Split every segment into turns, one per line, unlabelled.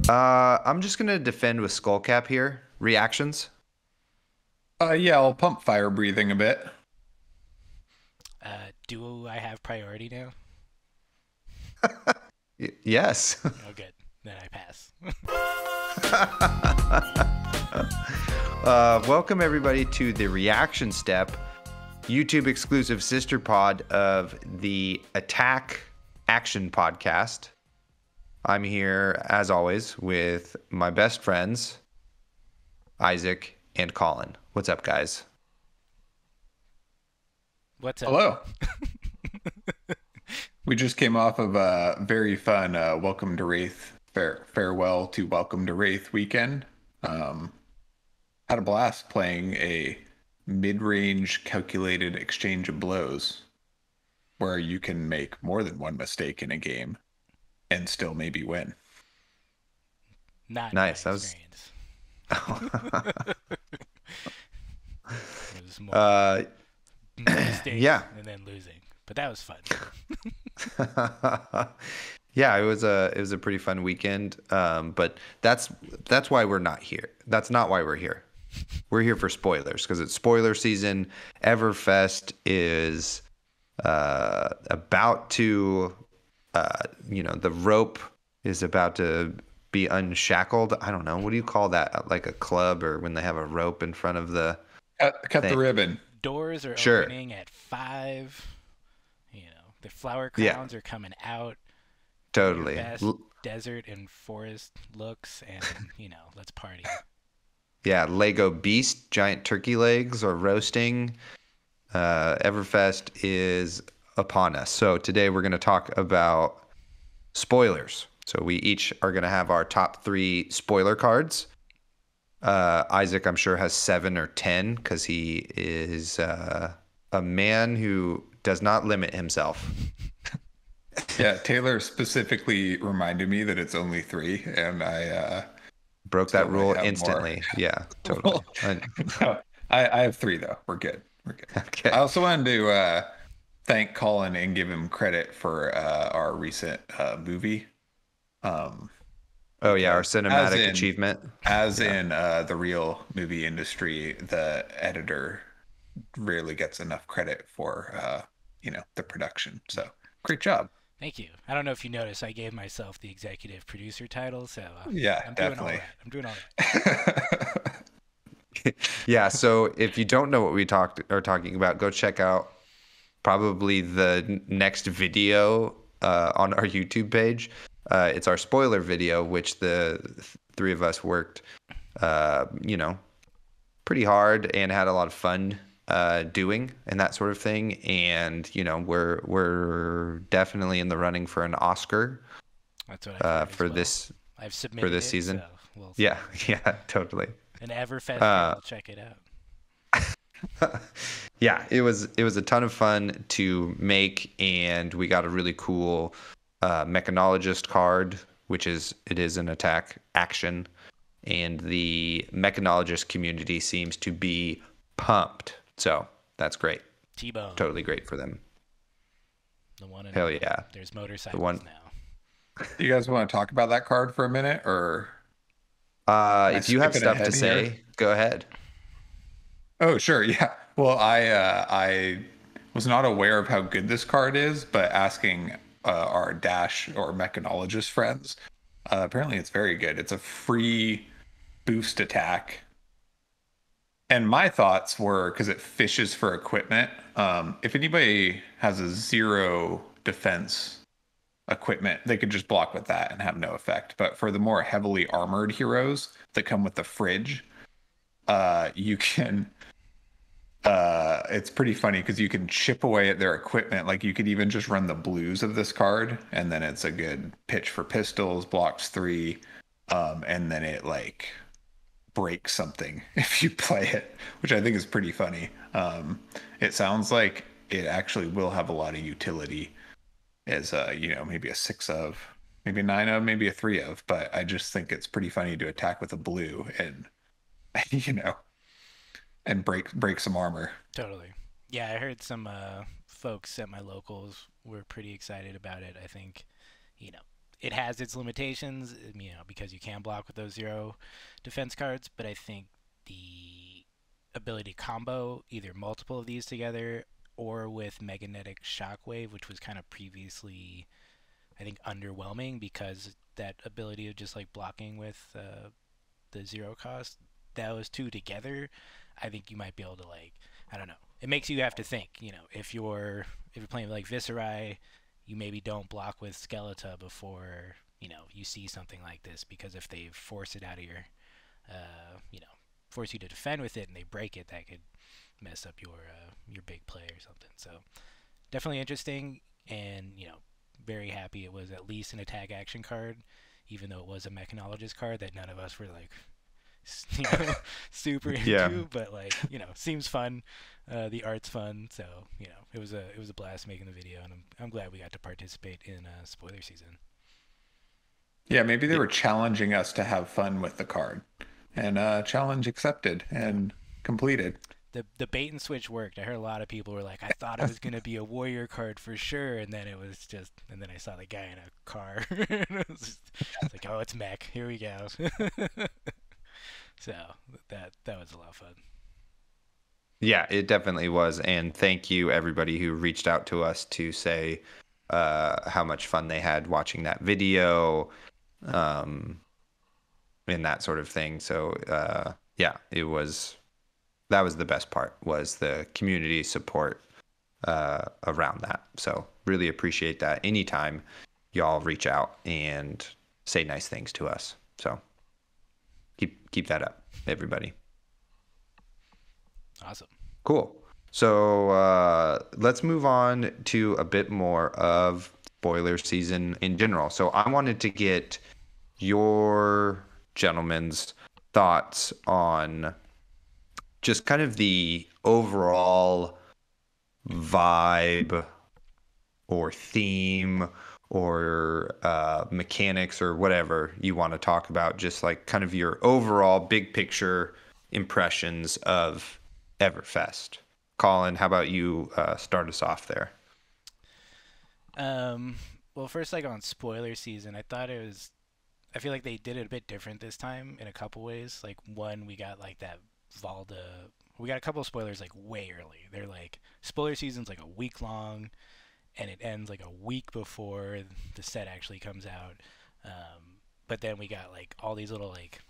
I'm just gonna defend with Skullcap here. Reactions?
Yeah, I'll pump fire breathing a bit.
Do I have priority now?
Yes.
Oh, good. Then I pass.
Welcome everybody to the reaction step, YouTube exclusive sister pod of the Attack Action Podcast. I'm here as always with my best friends, Isaac and Colin. What's up, guys?
What's up?
Hello. We just came off of a very fun Welcome to Wraith farewell to Welcome to Wraith weekend. Had a blast playing a mid-range calculated exchange of blows where you can make more than one mistake in a game and still maybe win.
Not in my
Nice. That was
experience. It was more
uh
mistakes
yeah.
and then losing, but that was fun.
Yeah, it was a pretty fun weekend. But that's why we're not here. That's not why we're here. We're here for spoilers because it's spoiler season. Everfest is about to, the rope is about to be unshackled. I don't know. What do you call that? Like a club or when they have a rope in front of the
Cut the
thing?
ribbon.
Doors are
Sure.
opening at 5. The flower
Yeah,
crowns are coming out. Get your
totally.
best desert and forest looks, and let's party.
Yeah, Lego Beast, giant turkey legs are roasting. Everfest is upon us. So today we're going to talk about spoilers. So we each are going to have our top 3 spoiler cards. Isaac, I'm sure, has 7 or 10 because he is a man who does not limit himself.
Yeah, Taylor specifically reminded me that it's only 3, and I
Broke that
still might
rule
have more.
instantly. Yeah, totally.
Well, no, I have 3 though. We're good. We're good.
Okay.
I also wanted to thank Colin and give him credit for our recent movie. Um,
Oh yeah, our
because
cinematic achievement.
as
Yeah.
in the real movie industry, the editor rarely gets enough credit for the production. So great job.
Thank you. I don't know if you noticed, I gave myself the executive producer title, so
Yeah,
I'm doing all
definitely.
right. I'm doing all right.
Yeah, so if you don't know what we are talking about, go check out probably the next video on our YouTube page. It's our spoiler video, which the 3 of us worked, uh, you know, pretty hard and had a lot of fun doing and that sort of thing. And we're definitely in the running for an Oscar
That's what I've heard as
for
well.
this
I've submitted it,
season.
so we'll see.
Yeah, yeah, totally.
An Everfester
Uh,
will check it out.
yeah, it was a ton of fun to make, and we got a really cool mechanologist card, which is an attack action, and the mechanologist community seems to be pumped. So that's great,
T-Bone,
totally great for them.
the one and
Hell
only.
yeah,
There's
the
motorcycles
one.
now.
Do you guys want to talk about that card for a minute, or am I
If you have
skipping
stuff to
ahead here?
say, go ahead.
Oh, sure. Yeah. Well, I was not aware of how good this card is, but asking our Dash or mechanologist friends, apparently it's very good. It's a free boost attack. And my thoughts were because it fishes for equipment. If anybody has a 0 defense equipment, they could just block with that and have no effect. But for the more heavily armored heroes that come with the fridge, you can it's pretty funny because you can chip away at their equipment. Like you could even just run the blues of this card, and then it's a good pitch for pistols, blocks 3, and then it like breaks something if you play it, which I think is pretty funny. It sounds like it actually will have a lot of utility as maybe a 6 of, maybe a 9 of, maybe a 3 of, but I just think it's pretty funny to attack with a blue and you know and break some armor.
Totally. Yeah, I heard some folks at my locals were pretty excited about it. I think, you know, it has its limitations, because you can block with those 0 defense cards, but I think the ability to combo either multiple of these together or with Magnetic Shockwave, which was kind of previously, I think, underwhelming because that ability of just like blocking with the 0 cost, those two together, I think you might be able to, like, I don't know. It makes you have to think. If you're playing like Viserai, you maybe don't block with Skeletor before you see something like this, because if they force it out of your you know force you to defend with it and they break it, that could mess up your big play or something. So definitely interesting, and very happy it was at least an attack action card, even though it was a mechanologist card that none of us were like you know, super
Yeah.
into, but like seems fun. The art's fun, so it was a blast making the video, and I'm glad we got to participate in spoiler season.
Yeah, maybe they were challenging us to have fun with the card, and challenge accepted and completed.
The bait and switch worked. I heard a lot of people were like, I thought it was gonna be a warrior card for sure, and then I saw the guy in a car. It's like, oh, it's mech. Here we go. So that was a lot of fun.
Yeah, it definitely was. And thank you, everybody who reached out to us to say how much fun they had watching that video, and that sort of thing. So, yeah, that was the best part, was the community support around that. So, really appreciate that. Anytime y'all reach out and say nice things to us. So, keep that up, everybody.
Awesome.
Cool. So let's move on to a bit more of spoiler season in general. So I wanted to get your gentlemen's thoughts on just kind of the overall vibe or theme or mechanics or whatever you want to talk about. Just like kind of your overall big picture impressions of Everfest. Colin, how about you start us off there?
Well, first, like on spoiler season, I feel like they did it a bit different this time in a couple ways. Like, one, we got like that Valda. We got a couple of spoilers like way early. They're like, spoiler season's like a week long, and it ends like a week before the set actually comes out. But then we got like all these little like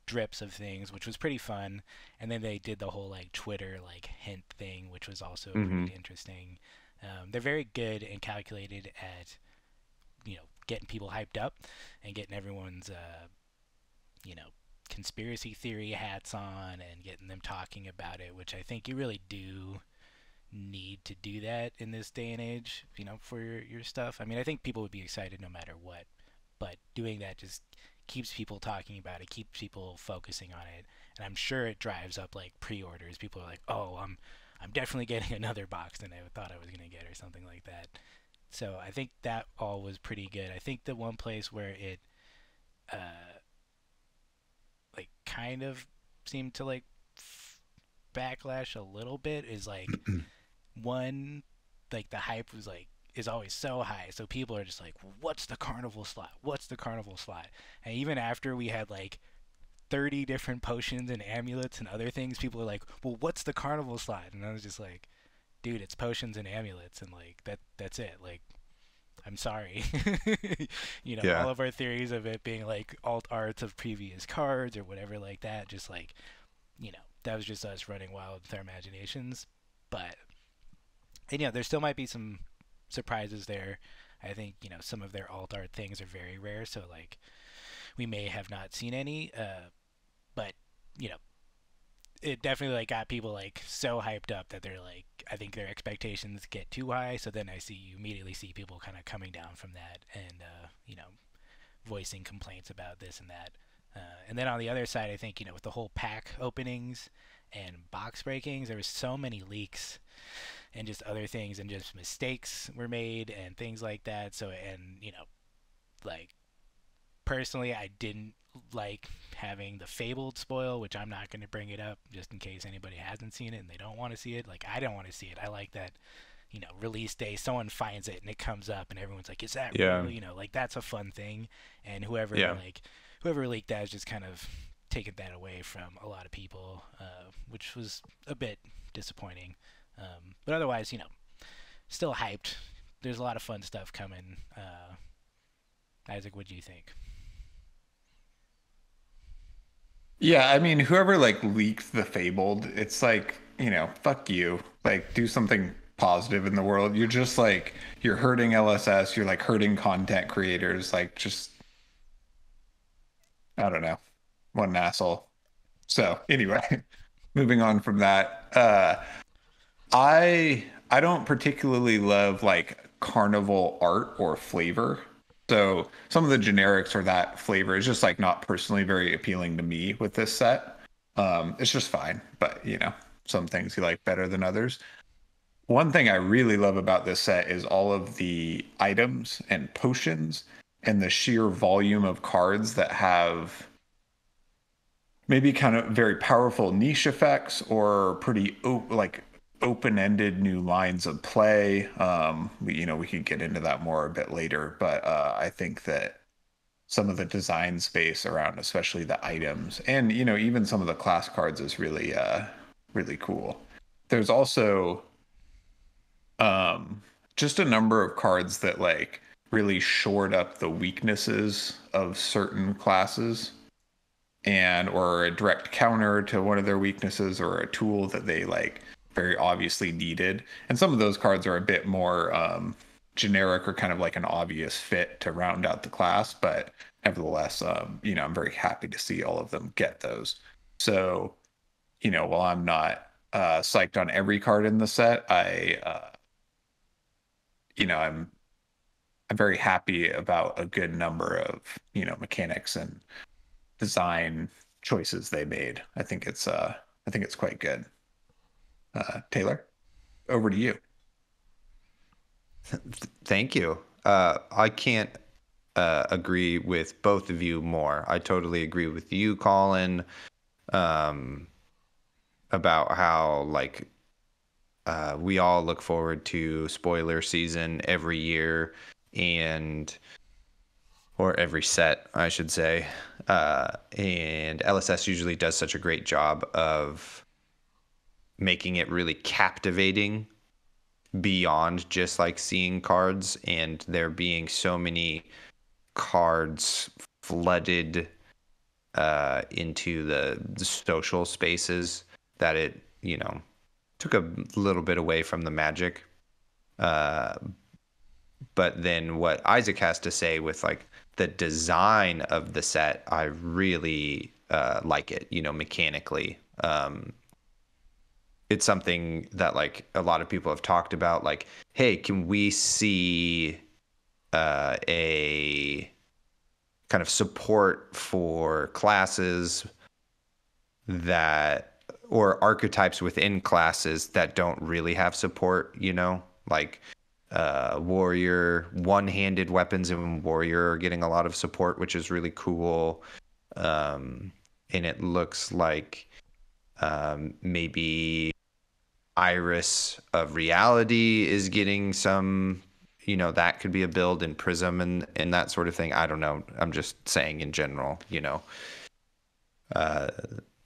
drips of things, which was pretty fun. And then they did the whole like Twitter like hint thing, which was also
Mm-hmm.
pretty interesting. They're very good and calculated at getting people hyped up and getting everyone's you know conspiracy theory hats on and getting them talking about it, which I think you really do need to do that in this day and age, for your stuff. I mean, I think people would be excited no matter what, but doing that just keeps people talking about it, keeps people focusing on it, and I'm sure it drives up like pre-orders. People are like, "Oh, I'm definitely getting another box than I thought I was going to get," or something like that. So I think that all was pretty good. I think the one place where it uh like kind of seemed to like backlash a little bit is like, one, like the hype was like is always so high, so people are just like, what's the carnival slot, what's the carnival slot? And even after we had like 30 different potions and amulets and other things, people are like, well, what's the carnival slot? And I was just like, dude, it's potions and amulets, and like that's it. Like, I'm sorry.
Yeah.
All of our theories of it being like alt arts of previous cards or whatever like that, just like, that was just us running wild with our imaginations. But, and there still might be some surprises there. I think, some of their alt art things are very rare, so like we may have not seen any, but, you know, it definitely like got people like so hyped up that they're like, I think their expectations get too high. So then you immediately see people kind of coming down from that and voicing complaints about this and that. And then on the other side, I think with the whole pack openings and box breakings, there was so many leaks and just other things, and just mistakes were made and things like that. So, and like, personally, I didn't like having the Fabled spoil, which I'm not going to bring it up just in case anybody hasn't seen it and they don't want to see it. Like, I don't want to see it. I like that release day, someone finds it and it comes up and everyone's like, is that
Yeah.
real? Like that's a fun thing. And whoever
Yeah.
whoever leaked that has just kind of taken that away from a lot of people, which was a bit disappointing. But otherwise, still hyped. There's a lot of fun stuff coming. Isaac, what do you think?
Yeah, I mean, whoever like leaked the Fabled, it's like, fuck you. Like, do something positive in the world. You're just like, you're hurting LSS, you're like hurting content creators. Like, just, I don't know. What an asshole. So, anyway, moving on from that. I don't particularly love like carnival art or flavor. So some of the generics or that flavor is just like not personally very appealing to me with this set. It's just fine, but some things you like better than others. One thing I really love about this set is all of the items and potions and the sheer volume of cards that have maybe kind of very powerful niche effects or pretty like open-ended new lines of play. We could get into that more a bit later, but I think that some of the design space around, especially the items, and even some of the class cards, is really really cool. There's also just a number of cards that like really shored up the weaknesses of certain classes and or a direct counter to one of their weaknesses or a tool that they like very obviously needed. And some of those cards are a bit more generic or kind of like an obvious fit to round out the class, but nevertheless, I'm very happy to see all of them get those. So, while I'm not psyched on every card in the set, I'm very happy about a good number of mechanics and design choices they made. I think it's quite good. Taylor, over to you.
Thank you. I can't agree with both of you more. I totally agree with you, Colin, about how like we all look forward to spoiler season every year, or every set, I should say. And LSS usually does such a great job of making it really captivating beyond just like seeing cards, and there being so many cards flooded into the social spaces that it took a little bit away from the magic. But then what Isaac has to say with like the design of the set, I really like it, mechanically. It's something that like a lot of people have talked about, like, hey, can we see a kind of support for classes that, or archetypes within classes that don't really have support, like warrior, one-handed weapons in warrior are getting a lot of support, which is really cool. And it looks like maybe Iris of Reality is getting some, that could be a build in Prism and that sort of thing. I don't know. I'm just saying in general,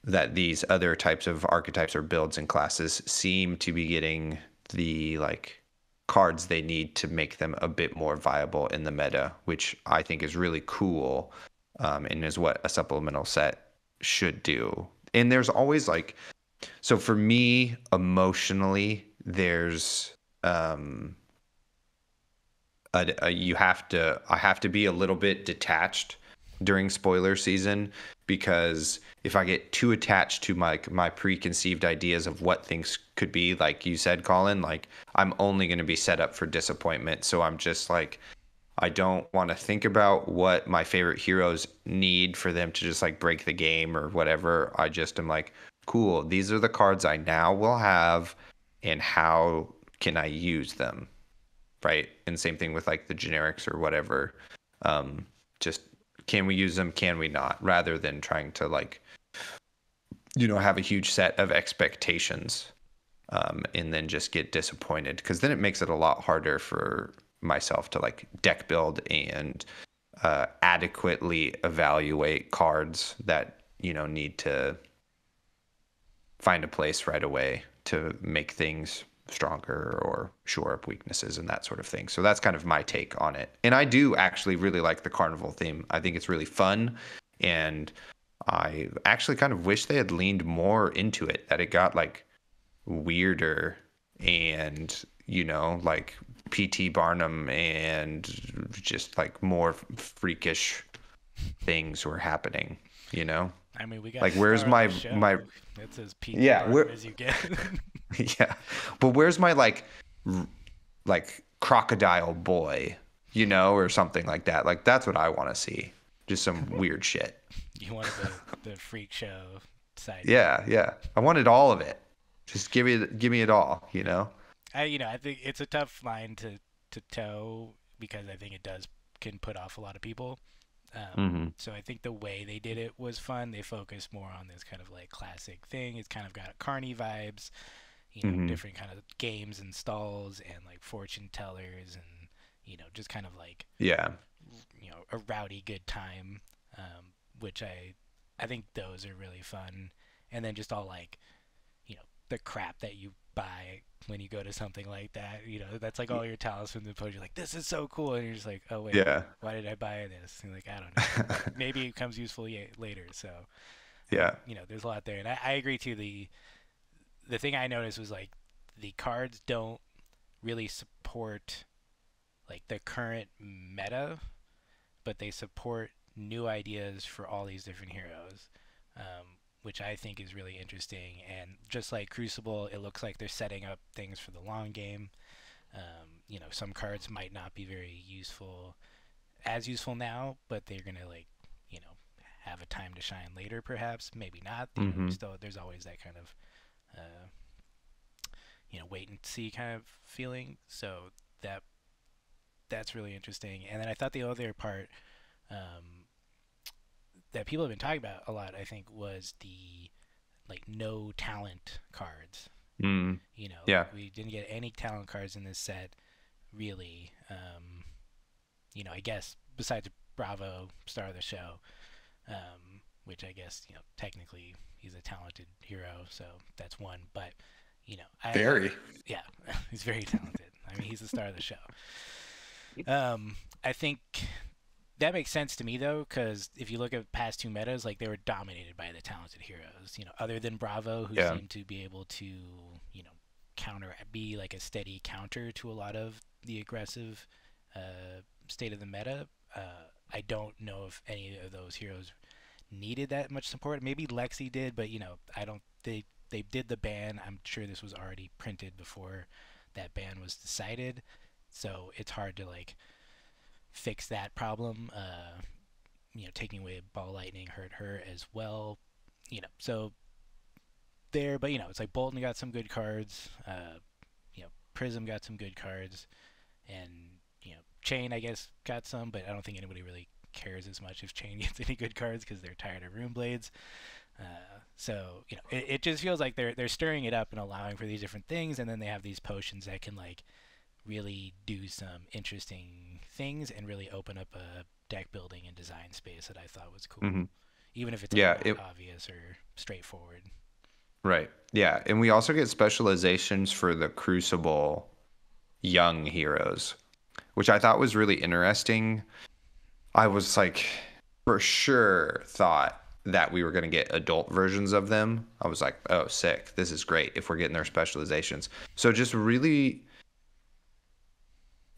that these other types of archetypes or builds and classes seem to be getting the like cards they need to make them a bit more viable in the meta, which I think is really cool, and is what a supplemental set should do. And there's always like, so for me emotionally, there's I have to be a little bit detached during spoiler season, because if I get too attached to my preconceived ideas of what things could be, like you said, Colin, like I'm only going to be set up for disappointment. So I'm just like, I don't want to think about what my favorite heroes need for them to just like break the game or whatever. I just am like, cool, these are the cards I now will have, and how can I use them? Right. And same thing with like the generics or whatever. Just, can we use them? Can we not? Rather than trying to like, have a huge set of expectations. and then just get disappointed, because then it makes it a lot harder for myself to like deck build and adequately evaluate cards that need to find a place right away to make things stronger or shore up weaknesses and that sort of thing. So that's kind of my take on it. And I do actually really like the carnival theme. I think it's really fun, and I actually kind of wish they had leaned more into it, that it got like weirder and like PT Barnum and just like more freakish things were happening.
I mean, we got
like where's my
That's as peak
yeah
as you get.
yeah, but where's my like crocodile boy, or something like that. Like that's what I want to see. Just some weird shit.
You wanted the freak show side.
Yeah. I wanted all of it. Just give me it all.
I think it's a tough line to toe, because I think it can put off a lot of people. So I think the way they did it was fun. They focused more on this kind of like classic thing. It's kind of got carny vibes, different kind of games and stalls and like fortune tellers and just kind of like a rowdy good time, which I think those are really fun. And then just all like the crap that you buy when you go to something like that, that's like all your talismans and you're like, this is so cool, and you're just like, oh wait, why did I buy this? And like, I don't know. Maybe it becomes useful later. So there's a lot there, and I agree too. The thing I noticed was like the cards don't really support like the current meta, but they support new ideas for all these different heroes, which I think is really interesting. And just like Crucible, it looks like they're setting up things for the long game. Some cards might not be very useful now, but they're gonna like have a time to shine later, perhaps, maybe not. Still, there's always that kind of wait and see kind of feeling. So that's really interesting. And then I thought the other part that people have been talking about a lot, I think, was the like no talent cards. We didn't get any talent cards in this set, really. I guess besides Bravo, star of the show, which I guess technically he's a talented hero, so that's one. But yeah, he's very talented. I mean, he's the star of the show. I think that makes sense to me, though, because if you look at past two metas, like they were dominated by the talented heroes. Other than Bravo, who seemed to be able to, be like a steady counter to a lot of the aggressive state of the meta. I don't know if any of those heroes needed that much support. Maybe Lexi did, but I don't. They did the ban. I'm sure this was already printed before that ban was decided, so it's hard to like fix that problem. Taking away Ball Lightning hurt her as well. So there, but it's like Bolton got some good cards. Prism got some good cards, and Chain I guess got some, but I don't think anybody really cares as much if Chain gets any good cards because they're tired of Rune Blades. So it just feels like they're stirring it up and allowing for these different things, and then they have these potions that can like really do some interesting things and really open up a deck building and design space that I thought was cool, even if it's not obvious or straightforward.
Right. Yeah, and we also get specializations for the Crucible young heroes, which I thought was really interesting. I was like, for sure thought that we were going to get adult versions of them. I was like, oh, sick. This is great if we're getting their specializations. So just really,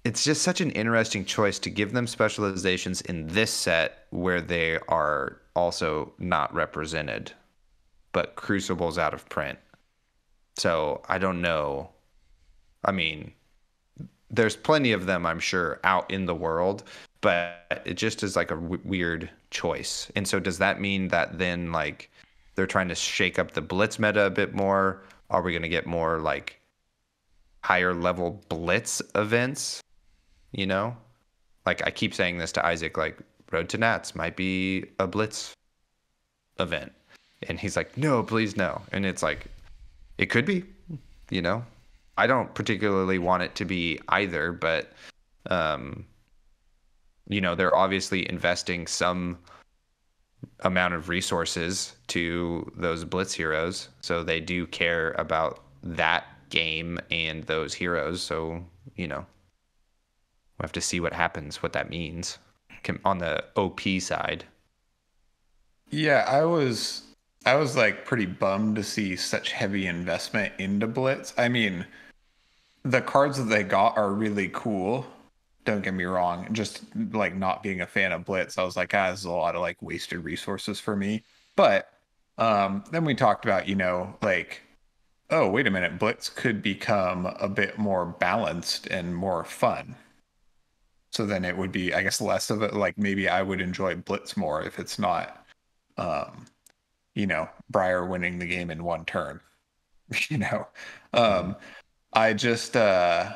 it's just such an interesting choice to give them specializations in this set where they are also not represented, but Crucible's out of print. So I don't know. I mean, there's plenty of them, I'm sure, out in the world, but it just is like a weird choice. And so does that mean that then like they're trying to shake up the Blitz meta a bit more? Are we going to get more like higher level Blitz events? Like I keep saying this to Isaac, like Road to Nats might be a Blitz event. And he's like, no, please no. And it's like, it could be. you know. I don't particularly want it to be either, but um, they're obviously investing some amount of resources to those Blitz heroes, so they do care about that game and those heroes. So, we'll have to see what happens, what that means on the OP side.
Yeah, I was like pretty bummed to see such heavy investment into Blitz. I mean, the cards that they got are really cool. Don't get me wrong. Just like not being a fan of Blitz, I was like, this is a lot of like wasted resources for me. But then we talked about, like, oh, wait a minute, Blitz could become a bit more balanced and more fun. So then it would be, I guess, less of it. Like maybe I would enjoy Blitz more if it's not, um, Briar winning the game in one turn. you know,
Mm-hmm.
um, I just, uh,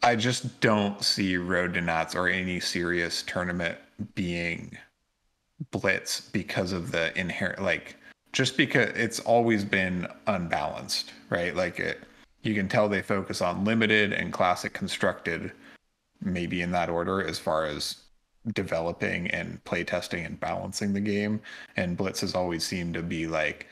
I just don't see Road to Nats or any serious tournament being Blitz because of the inherent, like, just because it's always been unbalanced, right? You can tell they focus on limited and classic constructed, maybe in that order, as far as developing and playtesting and balancing the game. And Blitz has always seemed to be like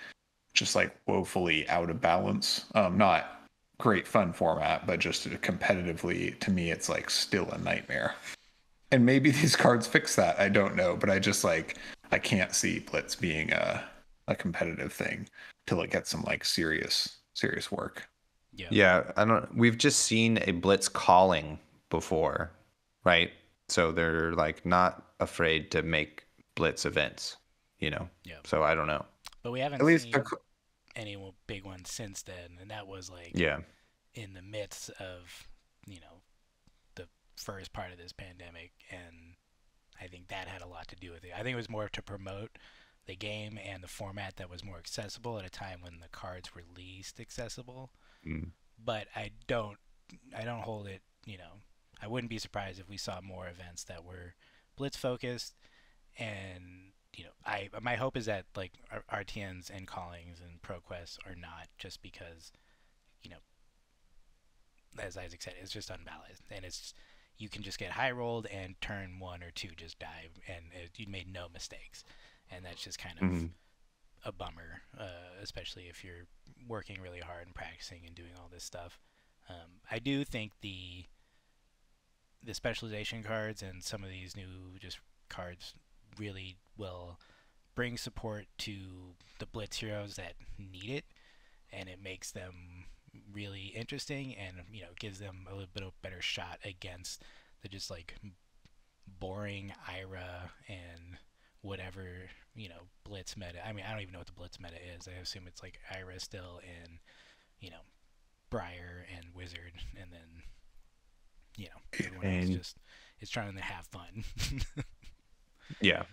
just like woefully out of balance. Not great fun format, but just competitively, to me, it's like still a nightmare. And maybe these cards fix that. I don't know, but I can't see Blitz being a competitive thing till it gets some like serious work.
Yeah.
Yeah, I don't. We've just seen a Blitz calling before, right? So they're like not afraid to make Blitz events,
Yeah.
So I don't know.
But we haven't
At least
seen any big ones since then, and that was like
Yeah.
in the midst of, the first part of this pandemic, and I think that had a lot to do with it. I think it was more to promote the game and the format that was more accessible at a time when the cards were least accessible.
Mm.
But I don't hold it, I wouldn't be surprised if we saw more events that were blitz focused, and I my hope is that like RTNs and callings and ProQuests are not, just because, you know, as Isaac said, it's just unbalanced, and you can just get high rolled and turn one or two just die, and you made no mistakes, and that's just kind of
Mhm.
a bummer, especially if you're working really hard and practicing and doing all this stuff. I do think the specialization cards and some of these new just cards really will bring support to the blitz heroes that need it, and it makes them really interesting, and gives them a little bit of better shot against the just like boring Ira and whatever, blitz meta. I mean, I don't even know what the blitz meta is. I assume it's like Ira still, and you know Briar and Wizard, and then everyone else
And
just is trying to have fun.
yeah.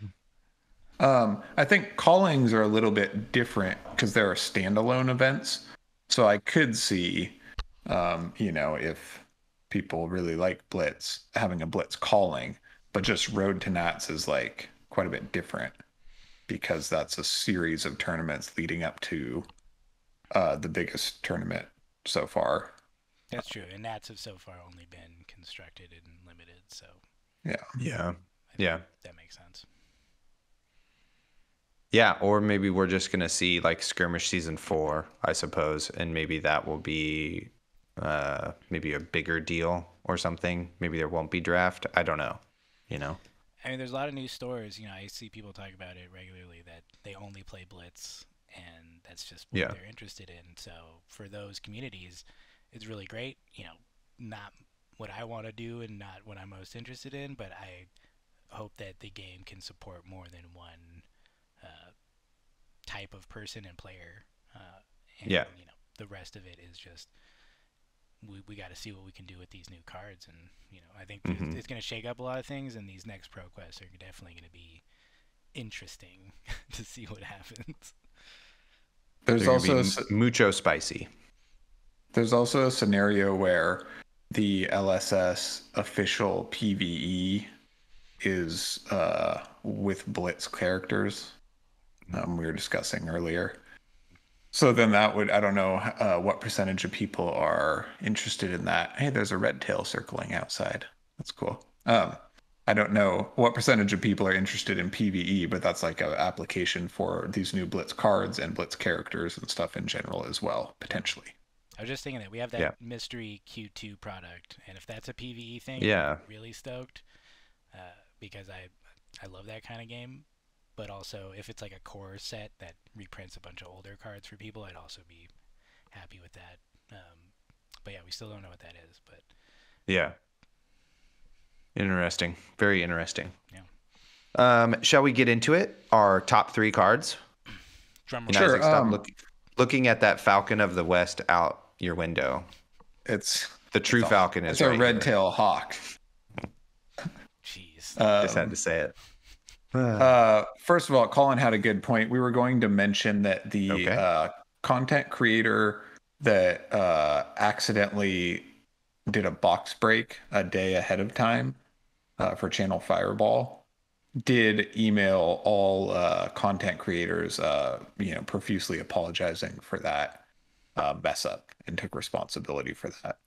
I think callings are a little bit different because they're standalone events. So I could see, if people really like Blitz, having a Blitz calling, but just Road to Nats is like quite a bit different because that's a series of tournaments leading up to the biggest tournament so far.
That's true, and Nats have so far only been constructed and limited, so
Yeah.
Yeah.
I think
Yeah.
that makes sense.
Yeah, or maybe we're just gonna see like skirmish season 4, I suppose, and maybe that will be maybe a bigger deal or something. Maybe there won't be draft. I don't know. You know?
I mean, there's a lot of news stories. I see people talk about it regularly that they only play Blitz, and that's just what
Yeah.
they're interested in. So for those communities, it's really great. Not what I want to do and not what I'm most interested in, but I hope that the game can support more than one uh, type of person and player. And
Yeah.
the rest of it is just we got to see what we can do with these new cards, and I think
Hmm.
it's going to shake up a lot of things, and these next pro quests are definitely going to be interesting to see what happens.
There's
They're gonna
also
be mucho spicy.
there's also a scenario where the LSS official PVE is with Blitz characters we were discussing earlier. So then that would, I don't know what percentage of people are interested in that. Hey, there's a red tail circling outside. That's cool. I don't know what percentage of people are interested in PvE, but that's like an application for these new Blitz cards and Blitz characters and stuff in general as well, potentially.
I was just thinking that we have that
Yeah.
mystery Q2 product, and if that's a PvE thing,
Yeah.
I'm really stoked because I love that kind of game. But also, if it's like a core set that reprints a bunch of older cards for people, I'd also be happy with that. But yeah, we still don't know what that is. But
Yeah. Interesting. Very interesting.
yeah,
Shall we get into it? Our top 3 cards.
drum
And
roll.
Sure.
Isaac, stop looking at that Falcon of the West out your window.
It's
The true Falcon is
it's a
right
red
here.
tail hawk.
Jeez.
Just had to say it.
First of all, Colin had a good point. We were going to mention that the
Okay.
content creator that accidentally did a box break a day ahead of time for Channel Fireball did email all content creators, profusely apologizing for that mess up and took responsibility for that.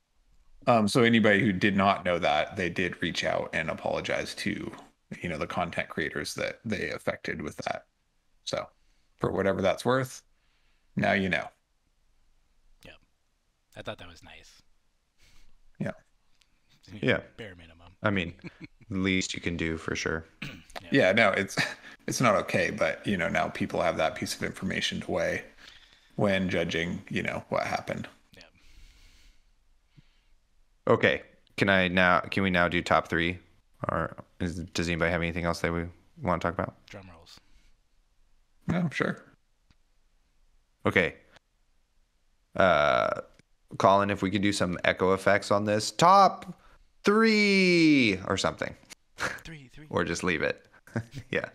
So anybody who did not know that, they did reach out and apologize to, the content creators that they affected with that. So for whatever that's worth, now you know.
Yep. I thought that was nice.
Yeah.
Yeah.
Bare minimum.
I mean, least you can do for sure.
Yeah, no, it's not okay, but now people have that piece of information to weigh when judging, what happened.
Yeah.
Okay. Can we now do top 3? Or does anybody have anything else that we want to talk about?
Drum rolls.
No, sure.
Okay. Colin, if we could do some echo effects on this. Top 3 or something.
3.
Or just leave it. Yeah.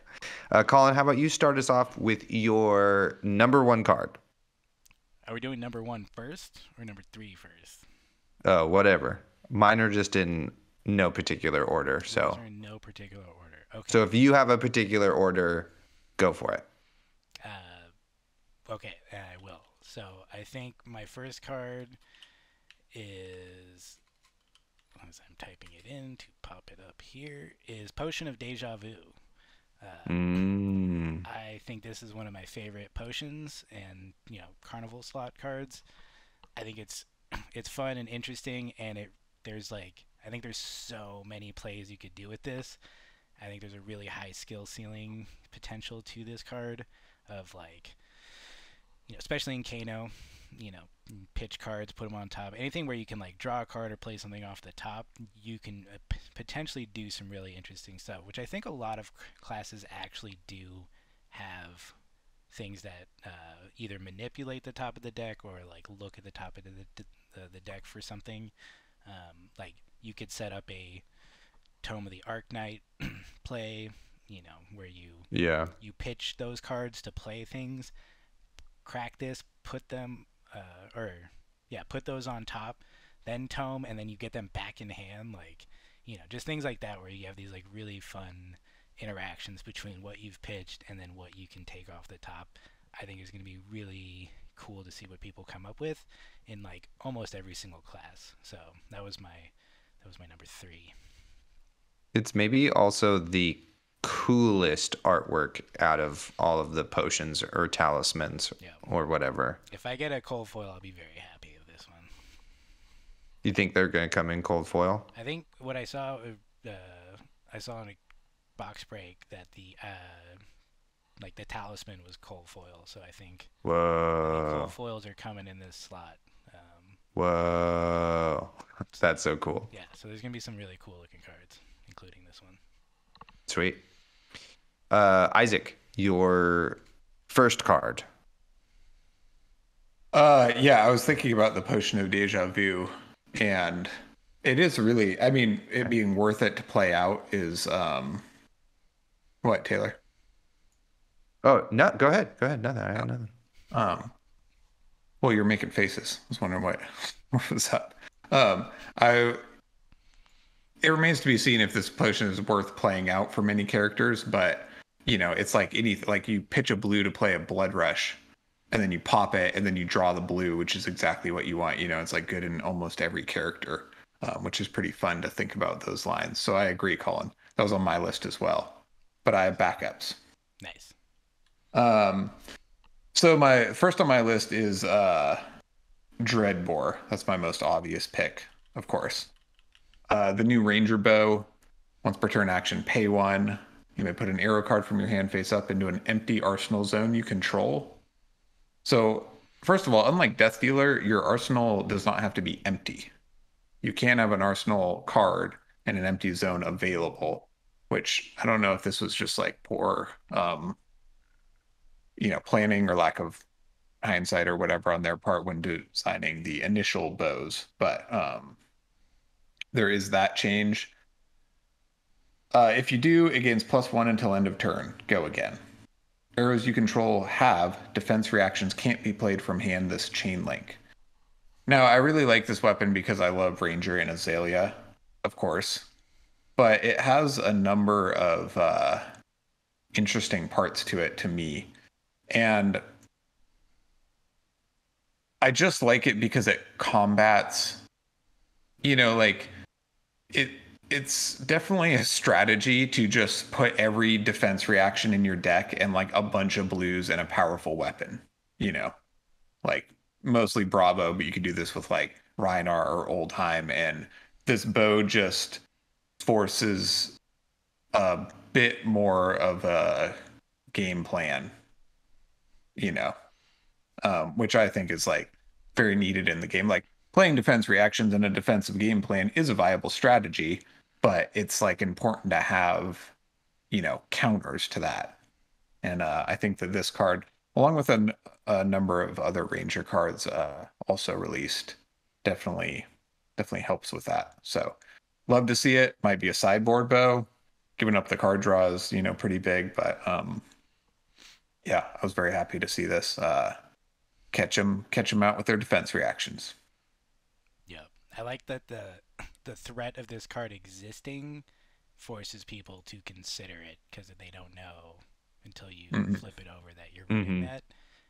Colin, how about you start us off with your number 1 card?
Are we doing number 1 first or number 3 first?
Whatever. Mine are just in no particular order.
Those
So
are in no particular order. Okay.
if you have a particular order, go for it.
Okay, I will. So I think my first card is, as I'm typing it in to pop it up here, is Potion of Deja Vu. I think this is one of my favorite potions and carnival slot cards. I think it's fun and interesting, and I think there's so many plays you could do with this. I think there's a really high skill ceiling potential to this card of especially in Kano, pitch cards, put them on top. Anything where you can draw a card or play something off the top, you can potentially do some really interesting stuff, which I think a lot of classes actually do have things that either manipulate the top of the deck or look at the top of the deck for something. You could set up a Tome of the Arknight play, where you pitch those cards to play things, crack this, put them, put those on top, then tome, and then you get them back in hand, just things like that, where you have these really fun interactions between what you've pitched and then what you can take off the top. I think is going to be really cool to see what people come up with in almost every single class. So that was my number 3.
It's maybe also the coolest artwork out of all of the potions or talismans or whatever.
If I get a cold foil, I'll be very happy with this one.
You think they're going to come in cold foil?
I think what I saw in a box break that the talisman was cold foil, so I think cold foils are coming in this slot.
Whoa. That's so cool.
Yeah, so there's going to be some really cool looking cards, including this one.
Sweet. Isaac, your first card.
I was thinking about the Potion of Deja Vu, and it is really, it being worth it to play out is, what, Taylor?
Oh, no, go ahead. Nothing. I got nothing.
Well, you're making faces. I was wondering what was that. It remains to be seen if this potion is worth playing out for many characters, but it's like you pitch a blue to play a Blood Rush, and then you pop it, and then you draw the blue, which is exactly what you want. It's like good in almost every character, which is pretty fun to think about those lines. So I agree, Colin. That was on my list as well, but I have backups.
Nice.
So my first on my list is Dreadbore. That's my most obvious pick, of course. The new Ranger bow, once per turn action, pay 1. You may put an arrow card from your hand face up into an empty arsenal zone you control. So, first of all, unlike Death Dealer, your arsenal does not have to be empty. You can have an arsenal card and an empty zone available, which I don't know if this was just like poor, planning or lack of hindsight or whatever on their part when designing the initial bows, but there is that change. If you do, it gains +1 until end of turn. Go again. Arrows you control have defense reactions can't be played from hand this chain link. Now, I really like this weapon because I love Ranger and Azalea, of course, but it has a number of interesting parts to it to me. And I just like it because it combats, it's definitely a strategy to just put every defense reaction in your deck and like a bunch of blues and a powerful weapon, like mostly Bravo, but you could do this with like Rhinar or Oldheim. And this bow just forces a bit more of a game plan, which I think is like very needed in the game. Like playing defense reactions and a defensive game plan is a viable strategy, but it's like important to have, counters to that. And I think that this card, along with a number of other Ranger cards also released, definitely helps with that. So love to see it. Might be a sideboard bow. Giving up the card draw is, pretty big, but yeah, I was very happy to see this catch them out with their defense reactions.
Yep. I like that the threat of this card existing forces people to consider it because they don't know until you flip it over that you're reading that.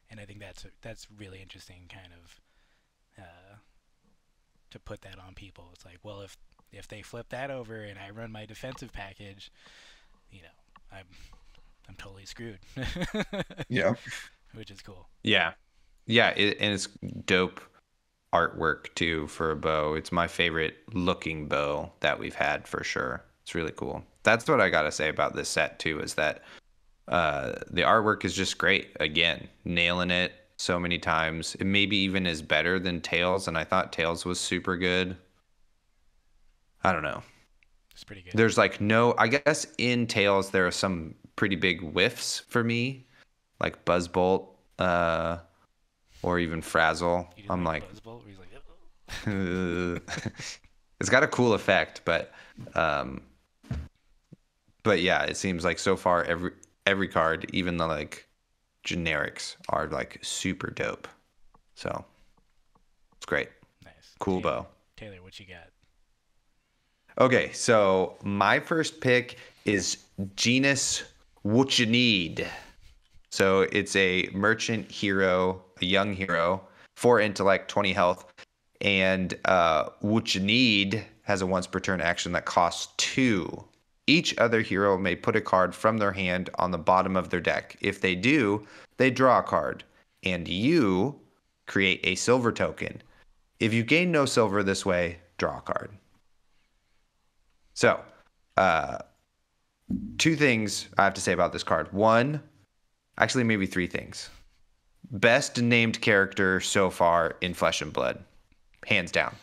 And I think that's really interesting, kind of to put that on people. It's like, well, if they flip that over and I run my defensive package, I'm totally screwed.
Yeah,
which is cool.
Yeah, and it's dope artwork too for a bow. It's my favorite looking bow that we've had for sure. It's really cool. That's what I gotta say about this set too, is that the artwork is just great. Again, nailing it so many times. It maybe even is better than Tails, and I thought Tails was super good. I don't know.
It's pretty good.
There's like I guess in Tails there are some pretty big whiffs for me, like Buzzbolt, or even Frazzle. I'm like,
Buzzbolt, where he's like,
it's got a cool effect, but yeah, it seems like so far every card, even the like generics, are like super dope. So it's great.
Nice.
Cool bow.
Taylor, what you got?
Okay, so my first pick is Genus What You Need. So it's a merchant hero, a young hero, 4 intellect, 20 health. And What You Need has a once per turn action that costs 2. Each other hero may put a card from their hand on the bottom of their deck. If they do, they draw a card. And you create a silver token. If you gain no silver this way, draw a card. So, 2 things I have to say about this card. 1, actually maybe 3 things. Best named character so far in Flesh and Blood. Hands down.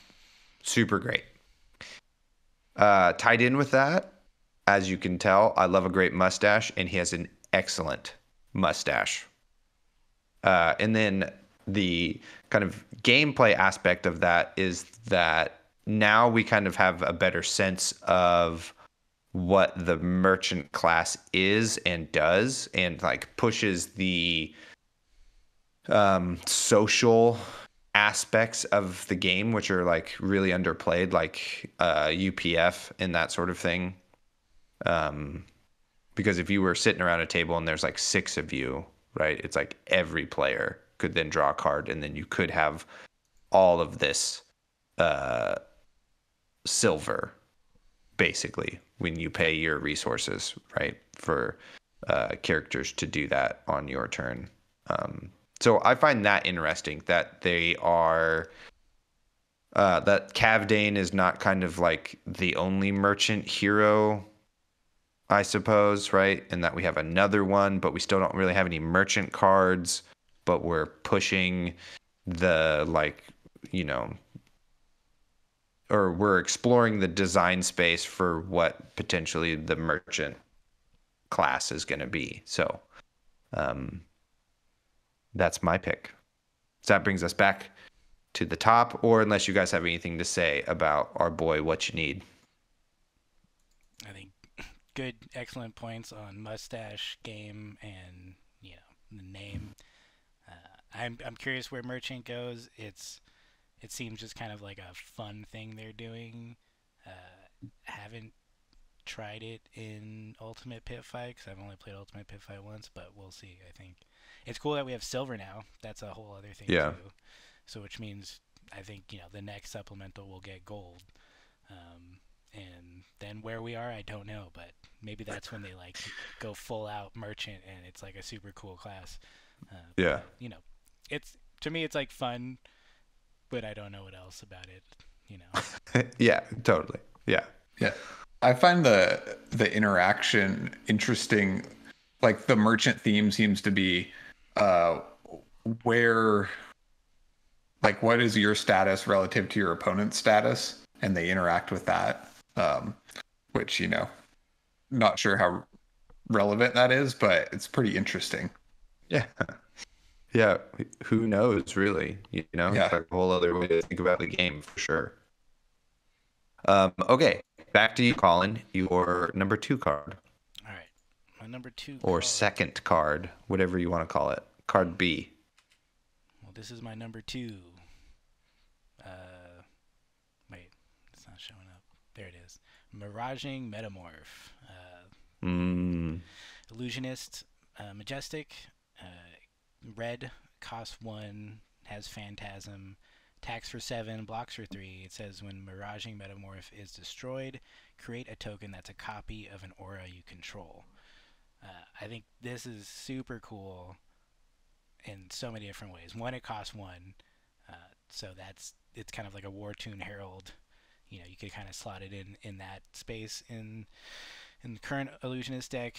Super great. Tied in with that, as you can tell, I love a great mustache, and he has an excellent mustache. And then the kind of gameplay aspect of that is that now we kind of have a better sense of what the merchant class is and does, and like pushes the social aspects of the game, which are like really underplayed, like UPF and that sort of thing. Because if you were sitting around a table and there's like 6 of you, right, it's like every player could then draw a card, and then you could have all of this silver, basically, when you pay your resources, right, for characters to do that on your turn. So I find that interesting that they are that Cavdane is not kind of like the only merchant hero, I suppose, right? And that we have another one, but we still don't really have any merchant cards, but we're pushing the, like, you know, or we're exploring the design space for what potentially the merchant class is going to be. So that's my pick. So that brings us back to the top, or unless you guys have anything to say about our boy What You Need.
I think good, excellent points on mustache game and the name. I'm curious where merchant goes. It seems just kind of like a fun thing they're doing. Haven't tried it in Ultimate Pit Fight because I've only played Ultimate Pit Fight once, but we'll see. I think it's cool that we have silver now. That's a whole other thing
Yeah.
too. So which means I think the next supplemental will get gold. And then where we are, I don't know, but maybe that's when they like go full out merchant and it's like a super cool class.
Yeah.
It's to me it's like fun, but I don't know what else about it.
Yeah, totally. Yeah.
Yeah. I find the interaction interesting. Like the merchant theme seems to be where, like, what is your status relative to your opponent's status, and they interact with that. Which, not sure how relevant that is, but it's pretty interesting.
Yeah. Yeah. Who knows, really?
Yeah.
It's like a whole other way to think about the game for sure. Okay. Back to you, Colin. Your number 2 card.
All right. My number 2
Or
card.
second card, whatever you want to call it. Card B.
Well, this is my number 2. Wait, it's not showing up. There it is. Miraging Metamorph. Illusionist, Majestic, red, costs 1, has Phantasm, attacks for 7, blocks for 3. It says when Miraging Metamorph is destroyed, create a token that's a copy of an aura you control. I think this is super cool in so many different ways. One, it costs 1, so it's kind of like a War Tune Herald. You could kind of slot it in that space in the current Illusionist deck.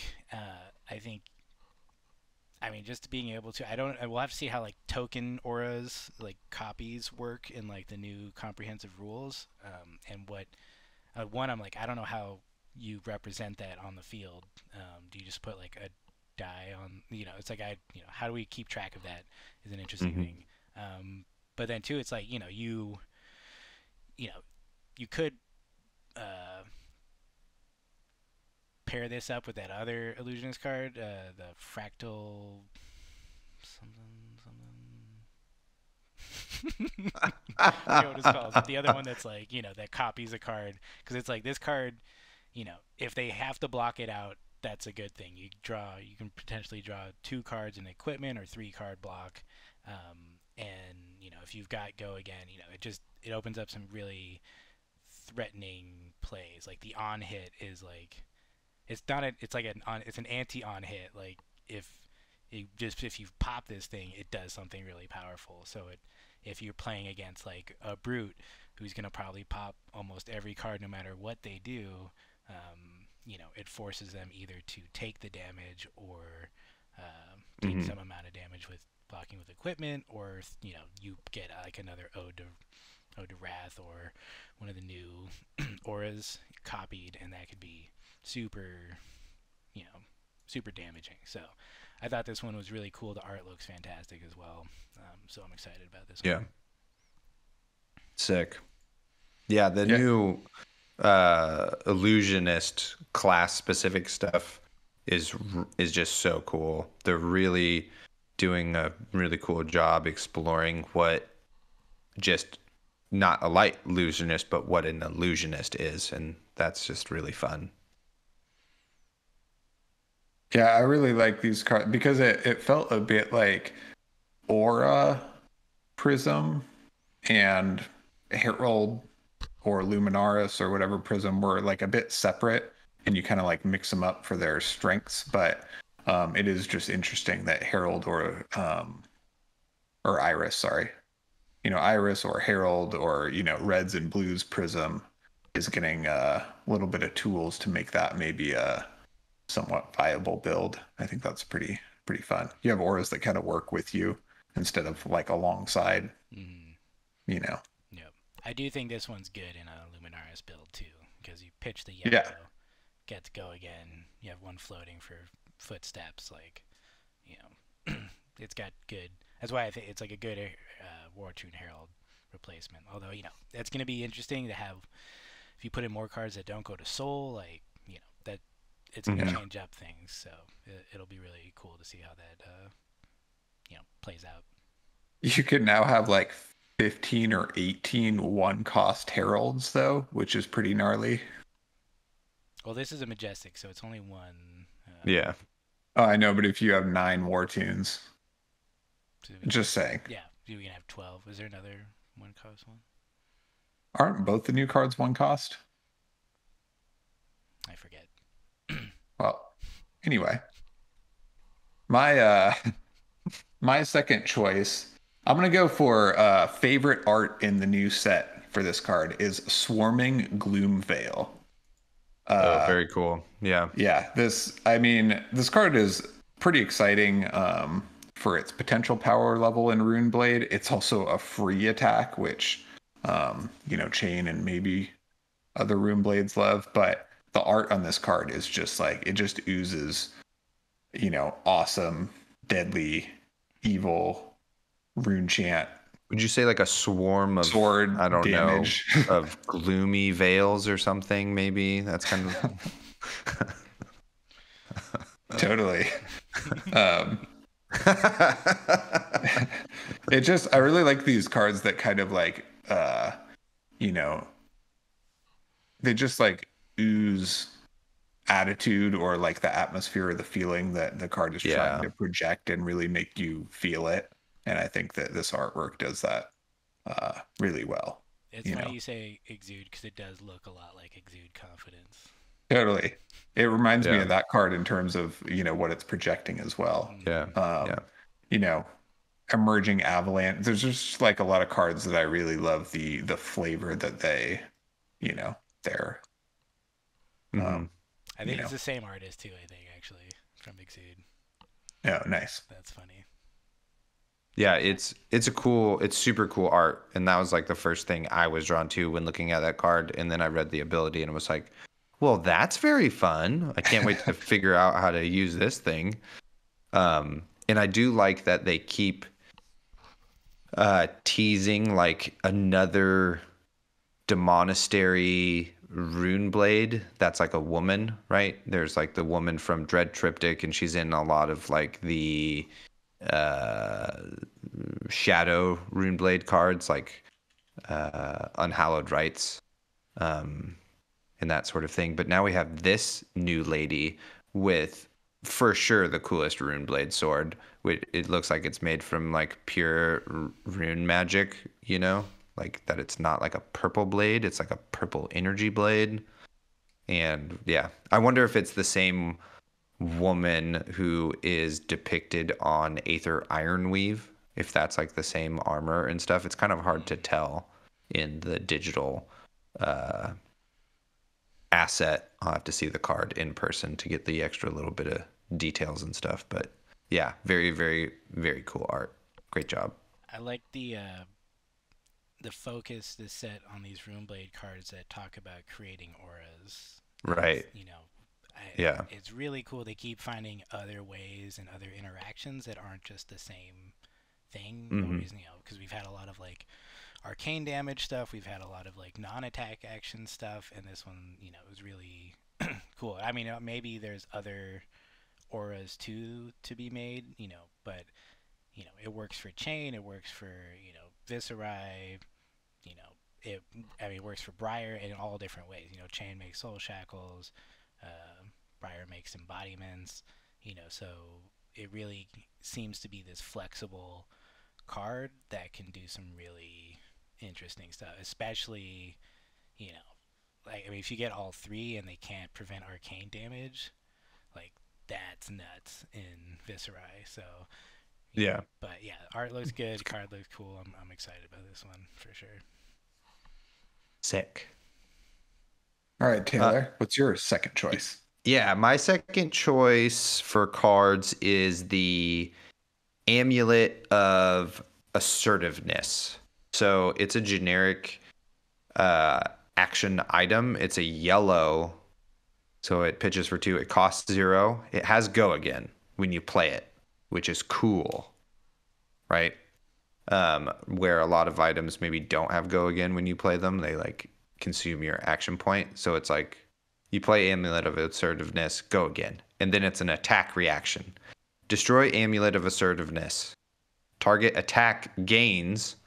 I mean, just being able to, we'll have to see how like token auras, like copies, work in like the new comprehensive rules. And what one, I'm like, I don't know how you represent that on the field. Do you just put like a die on? It's like how do we keep track of that? Is an interesting thing. But then too, it's like you could pair this up with that other illusionist card, the fractal something. I forget what it's called. But the other one that's like that copies a card, because it's like this card, if they have to block it out, that's a good thing. You can potentially draw 2 cards in equipment or 3 card block, and if you've got go again, it opens up some really threatening plays. Like the on hit is like it's an anti on hit. Like if you pop this thing, it does something really powerful. So if you're playing against like a brute who's gonna probably pop almost every card no matter what they do, it forces them either to take the damage or take some amount of damage with blocking with equipment, or you get like another Ode to Wrath or one of the new auras copied, and that could be super damaging. So I thought this one was really cool. The art looks fantastic as well. So I'm excited about this one.
Yeah. Sick. Yeah, the new illusionist class specific stuff is just so cool. They're really doing a really cool job exploring what just not a light illusionist, but what an illusionist is, and that's just really fun.
Yeah, I really like these cards because it felt a bit like Aura Prism and Herald or Luminaris or whatever Prism were like a bit separate, and you kind of like mix them up for their strengths. But it is just interesting that Herald or Iris, sorry, Iris or Herald or Reds and Blues Prism is getting a little bit of tools to make that maybe a somewhat viable build. I think that's pretty fun. You have auras that kind of work with you instead of like alongside,
Mm-hmm.
you know.
Yep. I do think this one's good in a Luminaris build too, because you pitch the
Yeah.
yellow, get to go again. You have one floating for footsteps. Like, you know, it's got good. That's why I think it's like a good War Tune Herald replacement. Although that's gonna be interesting to have if you put in more cards that don't go to Soul. Like, that it's gonna
Mhm.
change up things. So it'll be really cool to see how that plays out.
You can now have like 15 or 18 one cost heralds though, which is pretty gnarly.
Well, this is a Majestic, so it's only one.
Yeah.
Oh, I know, but if you have 9 war tunes,
So
just saying.
yeah, you can have 12. Is there another one cost one?
Aren't both the new cards one cost?
I forget.
Well, anyway, my my second choice, I'm gonna go for favorite art in the new set for this card is Swarming Gloomveil.
Oh, very cool. Yeah.
Yeah, this card is pretty exciting for its potential power level in Runeblade. It's also a free attack, which Chain and maybe other Runeblades love, but the art on this card is just like it just oozes, awesome, deadly, evil rune chant
Would you say like a swarm of,
sword
I don't
damage.
know, of gloomy veils or something? Maybe that's kind of.
Totally. Um, I really like these cards that kind of like you know they just like ooze attitude or like the atmosphere or the feeling that the card is trying
Yeah.
to project and really make you feel it. And I think that this artwork does that really well.
It's funny you say exude because it does look a lot like exude confidence.
Totally. It reminds me
Yeah.
of that card in terms of what it's projecting as well.
Yeah.
Um,
Yeah.
you know, emerging avalanche. There's just like a lot of cards that I really love the flavor that they're
Hmm.
I think it's the same artist too. I think actually from exude.
Oh, nice.
That's funny.
Yeah, it's super cool art, and that was like the first thing I was drawn to when looking at that card, and then I read the ability and it was like, well, that's very fun. I can't wait to figure out how to use this thing. And I do like that they keep teasing like another demonastery rune blade that's like a woman, right? There's like the woman from Dread Triptych, and she's in a lot of like the uh shadow runeblade cards like Unhallowed Rites, um and that sort of thing. But now we have this new lady with for sure the coolest runeblade sword. It looks like it's made from like pure rune magic, like that it's not like a purple blade, it's like a purple energy blade. And yeah, I wonder if it's the same woman who is depicted on Aether Ironweave, if that's like the same armor and stuff. It's kind of hard to tell in the digital uh, asset. I'll have to see the card in person to get the extra little bit of details and stuff. But yeah, very, very, very cool art. Great job.
I like the focus that's set on these Runeblade cards that talk about creating auras.
Right. Yeah.
It's really cool. They keep finding other ways and other interactions that aren't just the same thing.
Mm-hmm.
Always, because we've had a lot of like arcane damage stuff. We've had a lot of like non-attack action stuff, and this one, was really cool. I mean, maybe there's other auras too to be made, but it works for chain. It works for Viscerai. You know, it works for Briar in all different ways. Chain makes soul shackles. Briar makes embodiments. So it really seems to be this flexible card that can do some really interesting stuff, especially, like, I mean, if you get all three and they can't prevent arcane damage, like, that's nuts in Viscerai. So,
Yeah.
but yeah, art looks good, card looks cool. I'm excited about this one for sure.
Sick.
All right, Taylor, what's your second choice?
Yeah, my second choice for cards is the Amulet of Assertiveness. So it's a generic action item. It's a yellow, so it pitches for 2. It costs 0. It has go again when you play it, which is cool, right? Where a lot of items maybe don't have go again when you play them. They like consume your action point. So it's like you play Amulet of Assertiveness, go again. And then it's an attack reaction. Destroy Amulet of Assertiveness. Target attack gains.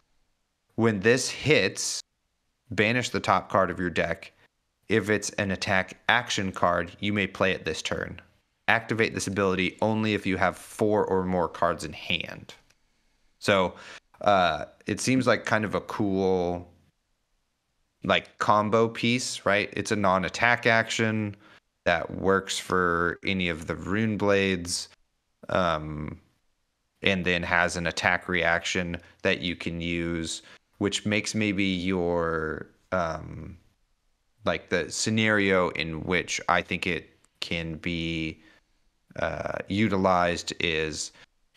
When this hits, banish the top card of your deck. If it's an attack action card, you may play it this turn. Activate this ability only if you have 4 or more cards in hand. So it seems like kind of a cool like combo piece, right? It's a non-attack action that works for any of the rune blades, and then has an attack reaction that you can use, which makes maybe your like the scenario in which I think it can be utilized is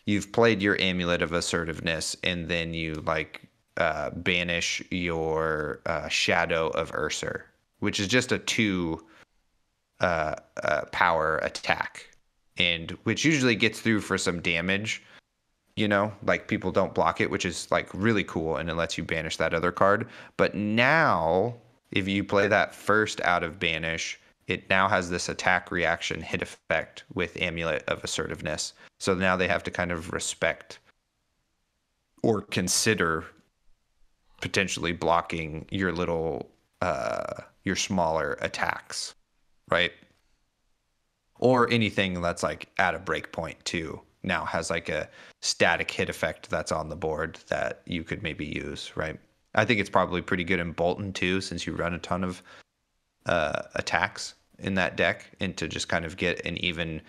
you've played your Amulet of Assertiveness, and then you like banish your Shadow of Ursa, which is just a 2 power attack, and which usually gets through for some damage. Like people don't block it, which is like really cool, and it lets you banish that other card. But now, if you play that first out of banish, it now has this attack reaction hit effect with Amulet of Assertiveness. So now they have to kind of respect or consider potentially blocking your your smaller attacks, right? Or anything that's like at a breakpoint too. Now has like a static hit effect that's on the board that you could maybe use, right? I think it's probably pretty good in Bolton too, since you run a ton of attacks in that deck, and to just kind of get an even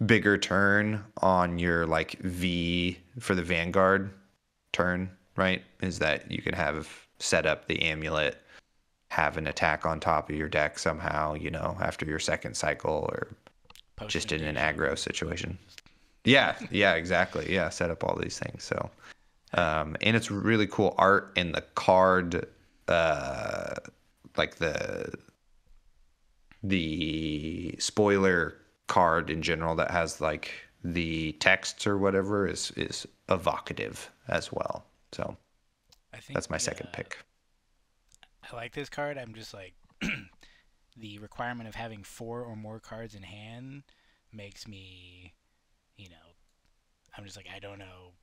bigger turn on your like V for the Vanguard turn, right? Is that you can have set up the amulet, have an attack on top of your deck somehow, after your second cycle, or just in an aggro situation. Yeah, exactly. Yeah, set up all these things. So, and it's really cool art in the card, like the spoiler card in general that has like the texts or whatever is evocative as well. So
I think
that's my second pick.
I like this card. I'm just like the requirement of having 4 or more cards in hand makes me, I'm just like, I don't know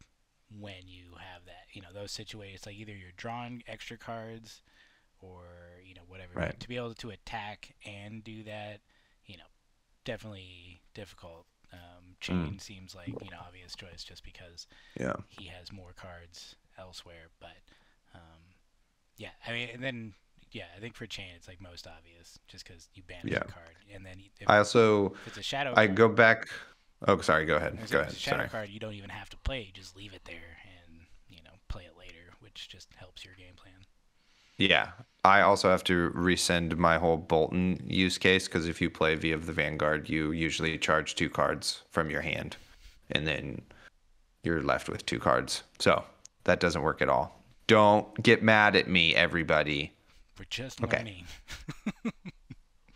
when you have that. Those situations, like either you're drawing extra cards or, whatever.
Right.
To be able to attack and do that, definitely difficult. Chain seems like, obvious choice just because he has more cards elsewhere. But, yeah, I mean, and then, I think for Chain, it's like most obvious just because you banish a card. And then if it's a shadow card,
go back. Oh, sorry. Go ahead.
If it's a shadow card, you don't even have to play. You just leave it there and, play it later, which just helps your game plan.
Yeah. I also have to resend my whole Bolton use case, because if you play V of the Vanguard, you usually charge 2 cards from your hand, and then you're left with 2 cards. So that doesn't work at all. Don't get mad at me, everybody.
We're just learning.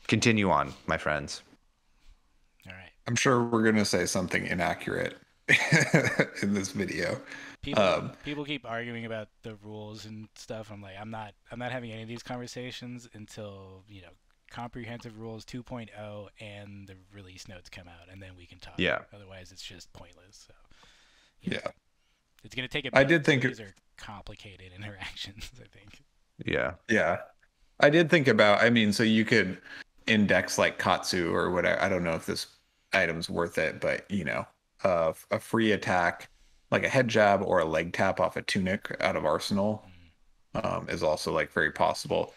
Continue on, my friends.
All right.
I'm sure we're going to say something inaccurate in this video.
People keep arguing about the rules and stuff. I'm like, I'm not having any of these conversations until comprehensive rules 2.0 and the release notes come out, and then we can talk.
Yeah.
Otherwise, it's just pointless. So it's gonna take a bit.
I did think
these are complicated interactions. I think.
Yeah. I did think about. I mean, so you could index like Katsu or whatever. I don't know if this item's worth it, but a free attack like a head jab or a leg tap off a tunic out of Arsenal
Mm.
is also like very possible.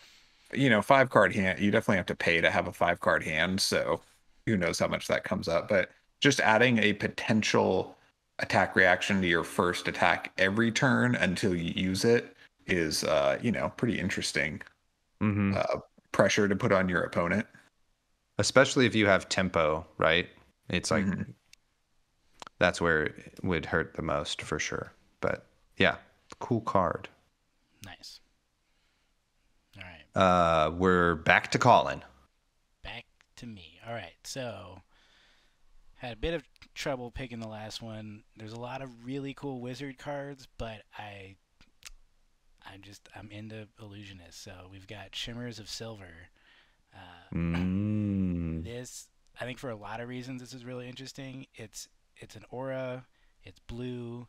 You know, 5 card hand, you definitely have to pay to have a 5 card hand, so who knows how much that comes up. But just adding a potential attack reaction to your first attack every turn until you use it is, you know, pretty interesting
Mm-hmm.
uh, pressure to put on your opponent.
Especially if you have tempo, right? It's like
Hmm.
that's where it would hurt the most for sure. But yeah, cool card.
Nice. All right.
We're back to Colin.
Back to me. All right. So had a bit of trouble picking the last one. There's a lot of really cool wizard cards, but I'm into illusionists. So we've got Shimmers of Silver.
Mm.
This I think for a lot of reasons this is really interesting. It's an aura. It's blue.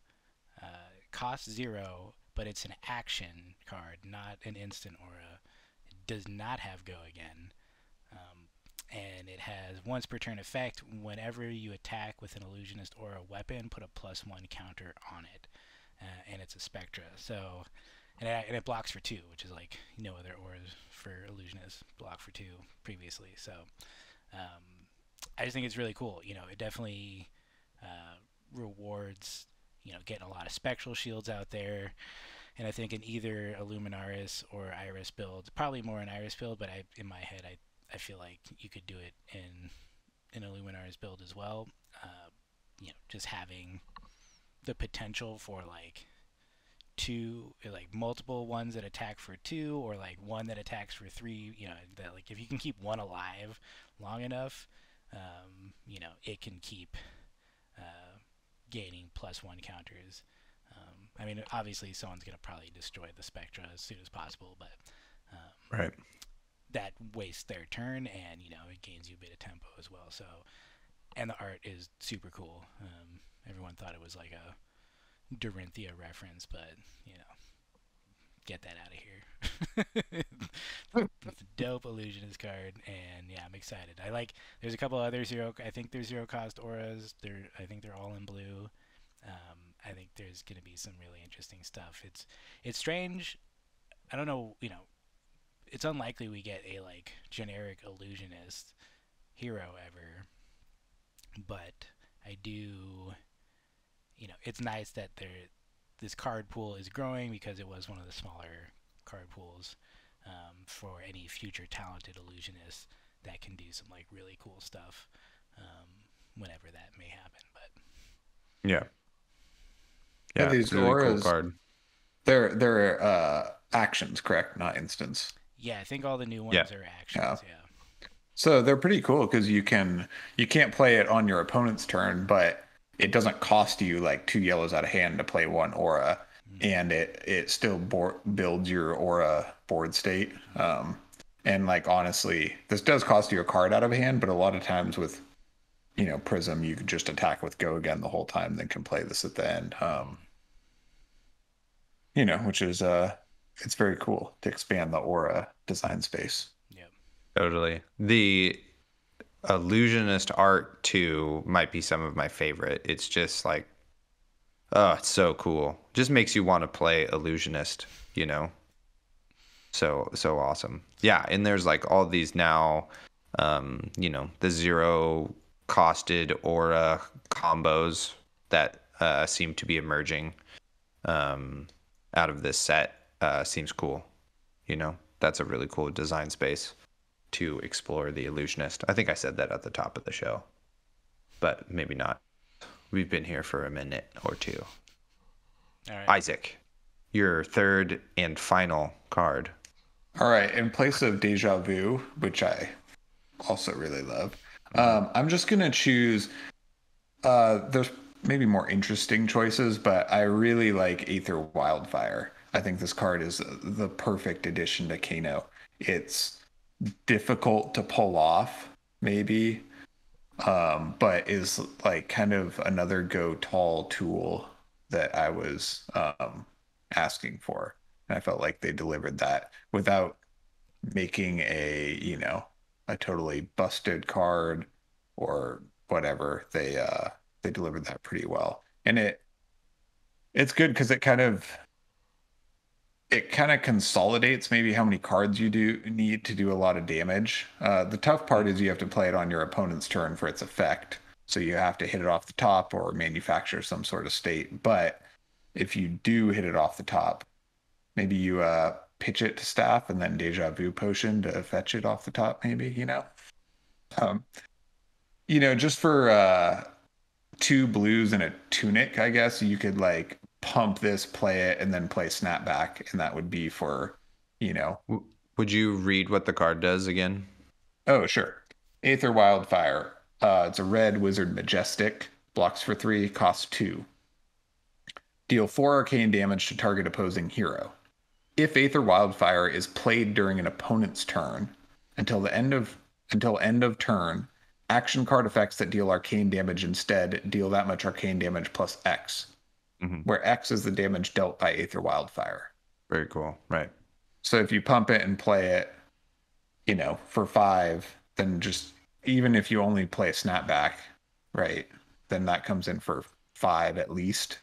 Costs 0, but it's an action card, not an instant aura. It does not have go again. And it has once per turn effect. Whenever you attack with an illusionist or a weapon, put a +1 counter on it, and it's a spectra. So, and it blocks for 2, which is like no other auras for illusionists block for 2 previously. So, I just think it's really cool. You know, it definitely rewards getting a lot of spectral shields out there. And I think in either Illuminaris or Iris build, probably more an Iris build, but in my head I feel like you could do it in an Illuminaris build as well. Just having the potential for like two, like multiple ones that attack for 2, or like one that attacks for 3. That like if you can keep one alive long enough, it can keep uh, gaining +1 counters. I mean, obviously, someone's going to probably destroy the Spectra as soon as possible, but
Right.
that wastes their turn, and it gains you a bit of tempo as well. So, and the art is super cool. Everyone thought it was like a Dorinthia reference, but get that out of here. It's a dope illusionist card, and yeah, I'm excited. There's a couple other I think there's 0 cost auras. I think they're all in blue. I think there's gonna be some really interesting stuff. It's strange. I don't know. It's unlikely we get a like generic illusionist hero ever, but I do. It's nice that this card pool is growing because it was one of the smaller card pools for any future talented illusionists that can do some like really cool stuff whenever that may happen. But
Yeah.
Yeah,
Yeah.
these
Really cool
auras,
card.
they're actions, correct? Not instants.
yeah, I think all the new
Yeah.
ones are
Yeah.
actions. Yeah.
So they're pretty cool because you can't play it on your opponent's turn, but it doesn't cost you like 2 yellows out of hand to play 1 aura, and it still builds your aura board state. And like honestly, this does cost you a card out of hand, but a lot of times with Prism, you can just attack with Go again the whole time, then can play this at the end. Which is it's very cool to expand the aura design space.
Yep.
Totally. The illusionist art too might be some of my favorite. It's just like, oh, it's so cool. Just makes you want to play illusionist, you know? So awesome. Yeah, and there's like all these now, the 0 costed aura combos that seem to be emerging out of this set. Seems cool. That's a really cool design space to explore the illusionist. I think I said that at the top of the show, but maybe not. We've been here for a minute or two.
All right.
Isaac, your third and final card.
All right, in place of Deja Vu, which I also really love, I'm just gonna choose. There's maybe more interesting choices, but I really like Aether Wildfire. I think this card is the perfect addition to Kano. It's difficult to pull off, maybe, but is like kind of another go tall tool that I was asking for. And I felt like they delivered that without making a totally busted card or whatever. They delivered that pretty well. And It's good because it kind of consolidates maybe how many cards you do need to do a lot of damage. The tough part is you have to play it on your opponent's turn for its effect. So you have to hit it off the top or manufacture some sort of state. But if you do hit it off the top, maybe you pitch it to staff and then Deja Vu potion to fetch it off the top, maybe, Um, just for 2 blues and a tunic, I guess you could like pump this, play it, and then play snapback, and that would be for, you know.
Would you read what the card does again?
Oh, sure. Aether Wildfire. It's a red wizard majestic. Blocks for 3, costs 2. Deal 4 arcane damage to target opposing hero. If Aether Wildfire is played during an opponent's turn, until end of turn, action card effects that deal arcane damage instead deal that much arcane damage plus X, where X is the damage dealt by Aether Wildfire.
Very cool. Right.
So if you pump it and play it, for 5, then just even if you only play a snapback, right, then that comes in for 5 at least.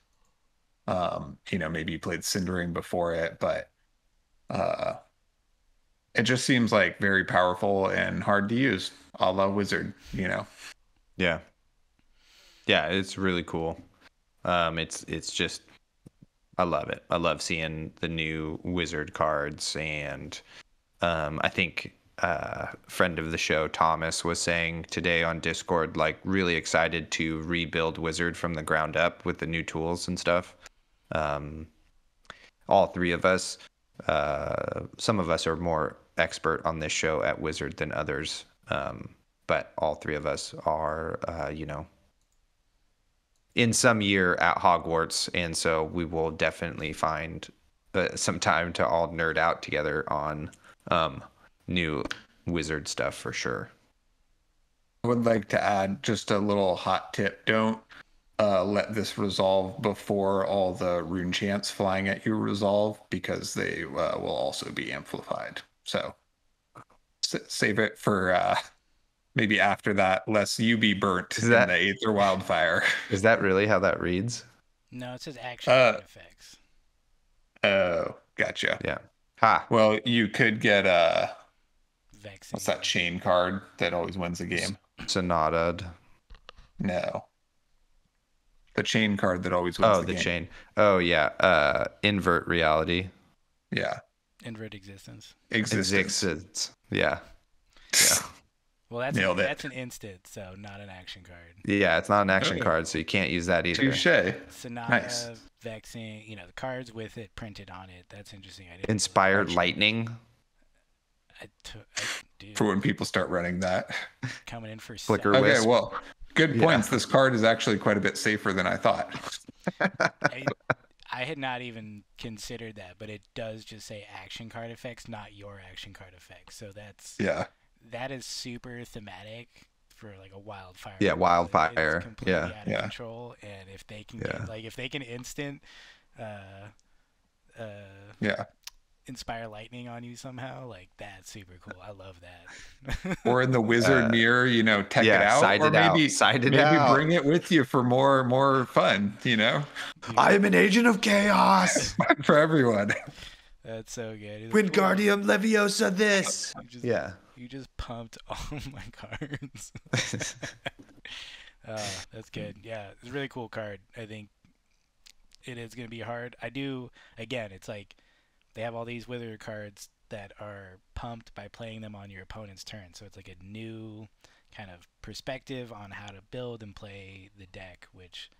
Maybe you played Cindering before it, but it just seems like very powerful and hard to use, a la Wizard,
Yeah. Yeah, it's really cool. It's just, I love it. I love seeing the new Wizard cards, and I think friend of the show Thomas was saying today on Discord, like really excited to rebuild Wizard from the ground up with the new tools and stuff. All 3 of us, some of us are more expert on this show at Wizard than others, but all 3 of us are in some year at Hogwarts, and so we will definitely find some time to all nerd out together on new Wizard stuff for sure.
I would like to add just a little hot tip. Don't let this resolve before all the rune chants flying at you resolve, because they will also be amplified. So save it for maybe after that, lest you be burnt in the Aether Wildfire.
Is that really how that reads?
No, it says action effects.
Oh, gotcha.
Yeah. Ha.
Well, you could get
Vexing.
what's that chain card that always wins the game?
Sonata'd.
No. The chain card that always wins the game.
Chain. Oh, yeah. Invert reality.
Yeah.
Invert existence.
Existence.
Yeah. Yeah.
Well, that's an instant, so not an action card.
Yeah, it's not an action card, so you can't use that either.
Touché.
Sonata,
nice.
Vexing, the cards with it printed on it. That's interesting.
Inspired lightning.
Dude,
for when people start running that.
Coming in for
Flicker
seven.
Wisp.
Okay, well, good points. This card is actually quite a bit safer than I thought.
I had not even considered that, but it does just say action card effects, not your action card effects. So that is super thematic for like a wildfire.
Yeah, wildfire.
It's completely out of control, and if they can if they can instant inspire lightning on you somehow, like that's super cool. I love that.
Or in the wizard mirror, tech it out, or maybe bring it with you for more fun.
I am an agent of chaos.
Fun for everyone.
That's so good.
Wingardium Leviosa. This.
You just pumped all my cards. That's good. Yeah, it's a really cool card. I think it is going to be hard. It's like they have all these wizard cards that are pumped by playing them on your opponent's turn. So it's like a new kind of perspective on how to build and play the deck, which,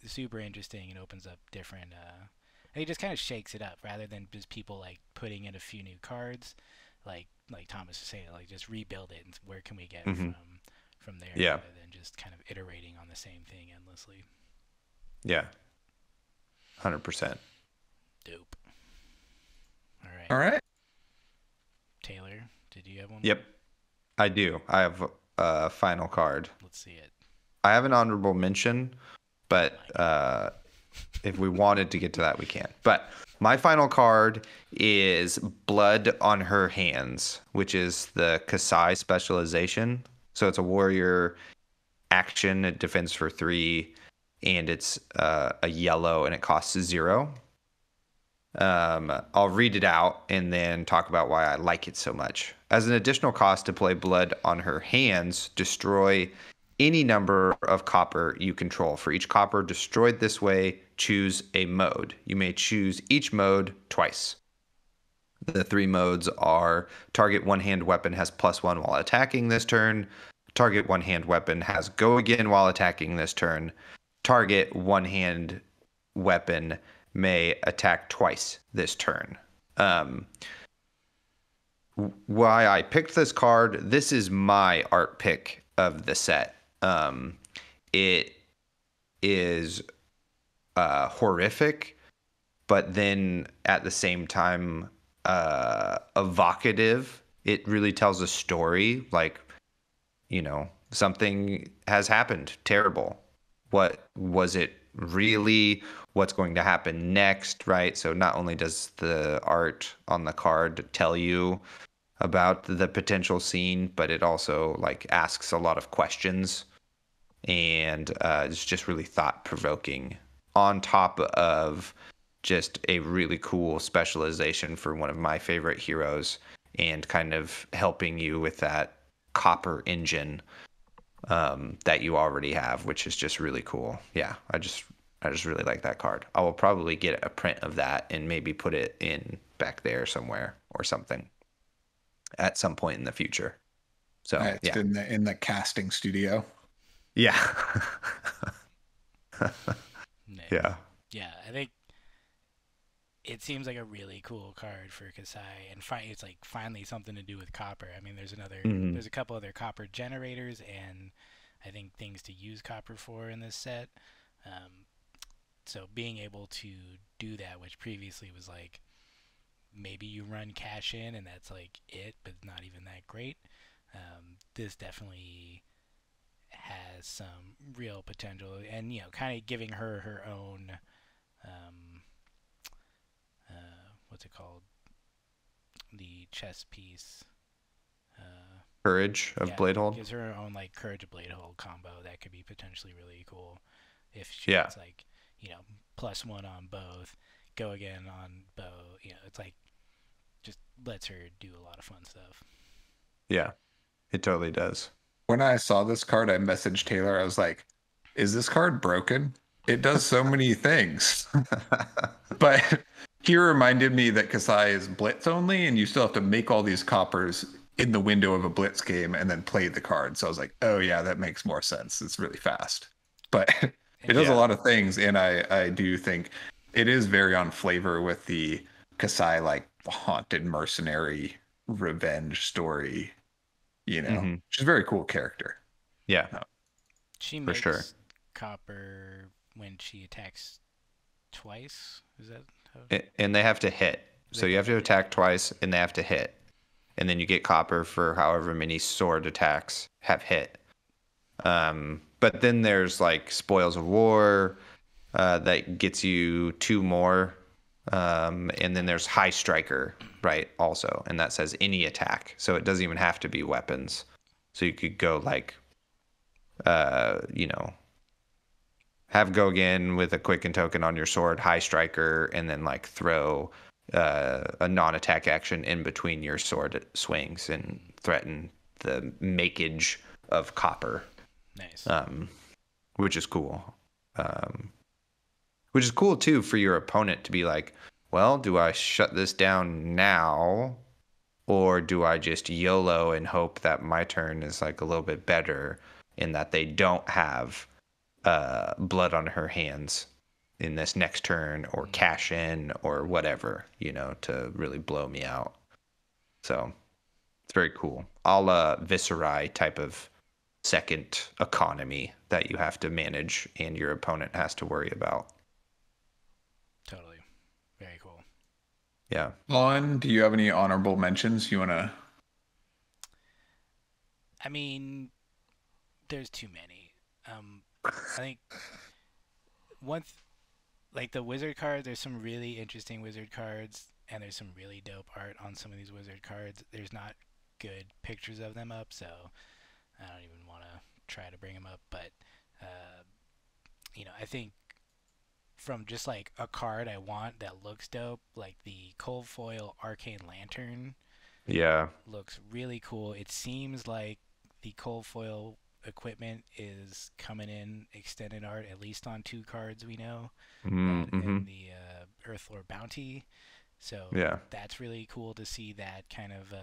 is super interesting and opens up different... and it just kind of shakes it up rather than just people like putting in a few new cards. Like Thomas was saying, like just rebuild it and where can we get from there rather than just kind of iterating on the same thing endlessly.
Yeah. 100%.
Dope.
All right.
Taylor, did you have one?
Yep. I do. I have a final card.
Let's see it.
I have an honorable mention, but if we wanted to get to that, we can. But my final card is Blood on Her Hands, which is the Kasai specialization. So it's a warrior action. It defends for 3. and it's a yellow, and it costs 0. I'll read it out and then talk about why I like it so much. As an additional cost to play Blood on Her Hands, destroy any number of copper you control. For each copper destroyed this way, choose a mode. You may choose each mode twice. The 3 modes are: target one-hand weapon has +1 while attacking this turn. Target one-hand weapon has go again while attacking this turn. Target one-hand weapon may attack twice this turn. Why I picked this card, this is my art pick of the set. It is horrific, but then at the same time evocative. It really tells a story, like, something has happened terrible. What was it really? What's going to happen next, right? So not only does the art on the card tell you about the potential scene, but it also like asks a lot of questions, and it's just really thought-provoking, on top of just a really cool specialization for one of my favorite heroes, and kind of helping you with that copper engine that you already have, which is just really cool. Yeah, I just really like that card. I will probably get a print of that and maybe put it in back there somewhere or something at some point in the future. So
It's
yeah,
in the casting studio.
yeah,
Nice.
yeah.
Yeah, I think it seems like a really cool card for Kasai, and it's like finally something to do with copper. I mean,
Mm-hmm.
there's a couple other copper generators, and I think things to use copper for in this set. Um, so being able to do that, which previously was like maybe you run cash in and that's like it, but not even that great. This definitely has some real potential, and kind of giving her her own um, what's it called? The chess piece.
Courage of
Yeah,
Bladehold.
gives her her own like Courage of Bladehold combo that could be potentially really cool if she
Yeah,
gets like +1 on both, go again on both. It's like just lets her do a lot of fun stuff.
yeah, it totally does.
When I saw this card, I messaged Taylor. I was like, "Is this card broken? It does so many things." But he reminded me that Kasai is blitz only, and you still have to make all these coppers in the window of a blitz game and then play the card. So I was like, "Oh yeah, that makes more sense. It's really fast." But it does a
Yeah.
lot of things, and I do think it is very on flavor with the Kasai like haunted mercenary revenge story.
Mm-hmm.
She's a very cool character.
Yeah,
She
for sure.
makes copper when she attacks twice. Is that how?
And they have to hit. So
They
you have
both
to
have to hit.
attack twice, and they have to hit. And then you get copper for however many sword attacks have hit. But then there's like Spoils of War that gets you 2 more. And then there's High Striker, right? Also. And that says any attack. So it doesn't even have to be weapons. So you could go like, uh, you know, have Gogan with a quicken token on your sword, High Striker, and then like throw a non-attack action in between your sword swings and threaten the makeage of copper,
Nice.
which is cool. Which is cool too for your opponent to be like, well, do I shut this down now, or do I just YOLO and hope that my turn is like a little bit better, in that they don't have blood on her hands in this next turn, or cash in, or whatever, to really blow me out. So it's very cool. All Viscerai type of second economy that you have to manage and your opponent has to worry about.
Totally. Very cool.
Yeah.
Colin, do you have any honorable mentions you want to?
I mean, there's too many. I think like the wizard cards, there's some really interesting wizard cards, and there's some really dope art on some of these wizard cards. There's not good pictures of them up, so I don't even want to try to bring them up. But I think from just like a card I want that looks dope, like the Cold Foil Arcane Lantern
Yeah.
looks really cool. It seems like the Cold Foil equipment is coming in extended art, at least on 2 cards we know, that
Mm-hmm.
and the Earthlore Bounty. So
Yeah.
that's really cool to see that kind of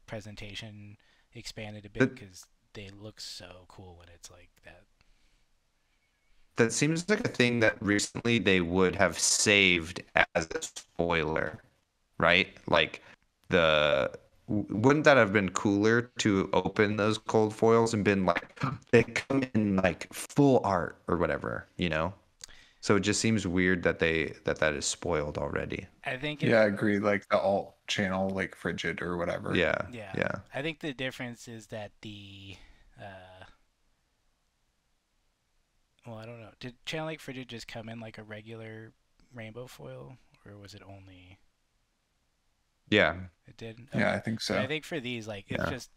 presentation expanded a bit
That
because they look so cool when it's like that.
that seems like a thing that recently they would have saved as a spoiler, right? Like the wouldn't that have been cooler to open those cold foils and been like they come in like full art or whatever, you know? So it just seems weird that that is spoiled already.
I think it,
Yeah, I agree. Like the alt channel, like frigid or whatever.
Yeah.
yeah,
Yeah.
I think the difference is that uh, well, I don't know. Did Channel Lake Frigid just come in like a regular rainbow foil, or was it only?
Yeah.
It did.
Yeah,
Okay.
I think
Yeah,
so.
I think for these, like, it's
Yeah.
just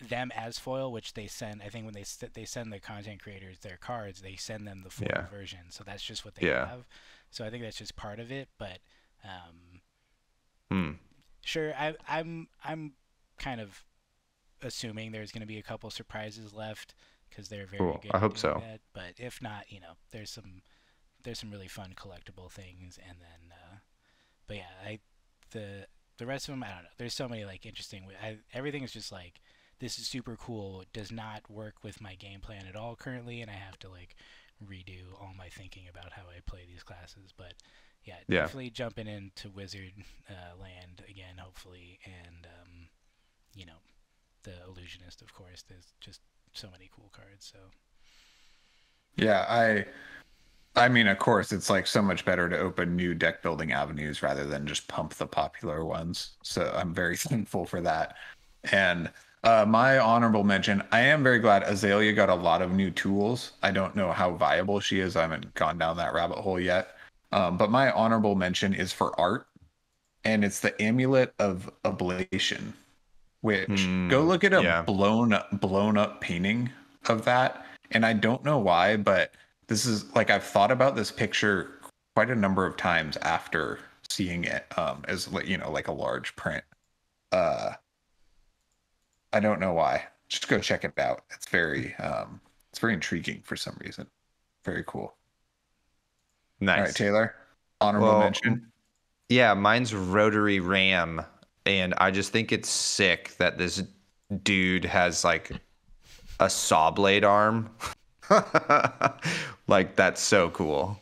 them as foil, which they send. I think when they send the content creators their cards, they send them the foil
Yeah.
version. So that's just what they
Yeah.
have. So I think that's just part of it. But um,
Hmm.
sure, I'm kind of assuming there's going to be a couple surprises left because they're very
Cool.
good
I
at
hope
doing
so.
that. But if not, there's some really fun collectible things, and then but yeah, the rest of them I don't know. There's so many like interesting. Everything is just like this is super cool. It does not work with my game plan at all currently, and I have to like redo all my thinking about how I play these classes. But yeah,
Yeah.
definitely jumping into Wizard land again, hopefully, and you know the Illusionist, of course. There's just so many cool cards. So
Yeah, I mean, of course, it's like so much better to open new deck building avenues rather than just pump the popular ones. So I'm very thankful for that. And my honorable mention, I am very glad Azalea got a lot of new tools. I don't know how viable she is. I haven't gone down that rabbit hole yet. But my honorable mention is for art, and it's the Amulet of Ablation, which go
Hmm.
look at a
Yeah.
blown up painting of that. And I don't know why, but this is like I've thought about this picture quite a number of times after seeing it as like a large print. Uh I don't know why. Just go check it out. It's very intriguing for some reason. Very cool. All right,
Nice.
Taylor. Honorable
Well,
mention.
yeah, mine's Rotary Ram, and I just think it's sick that this dude has like a saw blade arm. Like that's so cool.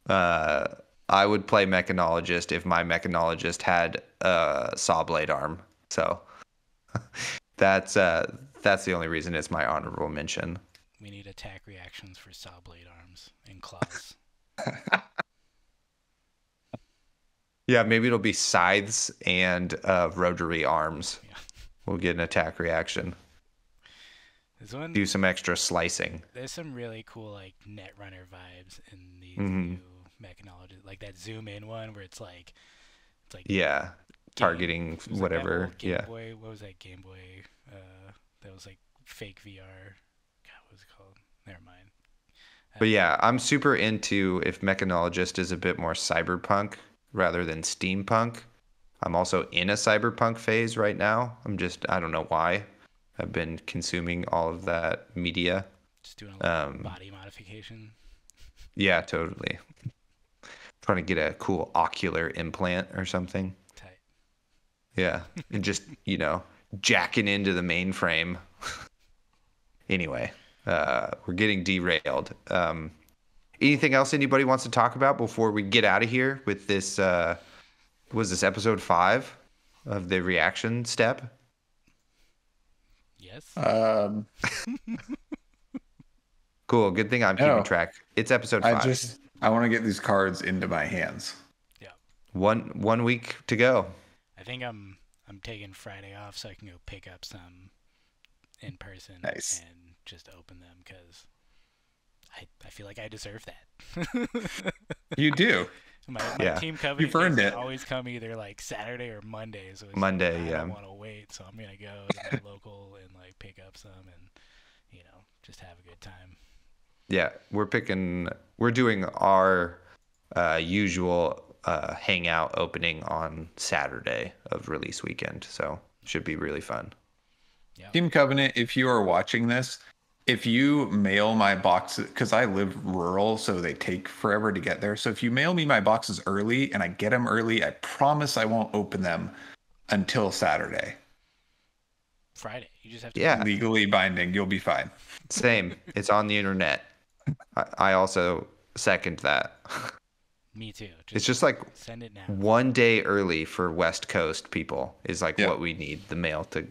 Uh, I would play Mechanologist if my Mechanologist had a saw blade arm. So that's that's the only reason it's my honorable mention.
we need attack reactions for saw blade arms and claws.
Yeah, maybe it'll be scythes and rotary arms.
Yeah.
We'll get an attack reaction.
This one
Do some extra slicing.
there's some really cool like Netrunner vibes in these
Hmm.
new mechanology, like that zoom in one where it's like
Yeah,
game.
targeting
It was like that
whatever.
old Game
Yeah.
Boy. What was that Game Boy? That was like fake VR. God, what was it called? Never mind.
But
Uh,
yeah, I'm super into if Mechanologist is a bit more cyberpunk rather than steampunk. I'm also in a cyberpunk phase right now. I don't know why. I've been consuming all of that media.
just doing a little
Um,
body modification.
yeah, totally. Trying to get a cool ocular implant or something.
Tight.
Yeah. And just, jacking into the mainframe. Anyway, we're getting derailed. Anything else anybody wants to talk about before we get out of here with this? Was this episode 5 of the reaction step?
Yes.
Um
Cool. Good thing I'm keeping
no,
track. It's episode 5.
I want to get these cards into my hands.
Yeah.
One week to go.
I think I'm taking Friday off so I can go pick up some in person
Nice.
and just open them because I feel like I deserve that.
You do.
My
Yeah.
team coverage
You've earned
days
it.
always come either like Saturday or Monday, so it's
Monday,
like, I
yeah.
don't want to wait, so I'm gonna go to my local and like pick up some and just have a good time.
Yeah, we're doing our usual hangout opening on Saturday of release weekend, so should be really fun.
Yeah.
Team Covenant, if you are watching this, if you mail my boxes, because I live rural, so they take forever to get there. So if you mail me my boxes early and I get them early, I promise I won't open them until Saturday.
Friday. You just have to.
Yeah,
Legally binding. You'll be fine.
same. It's on the internet. I also second that.
Me too.
It's just like
send it now.
1 day early for West Coast people is like
Yeah.
what we need the mail to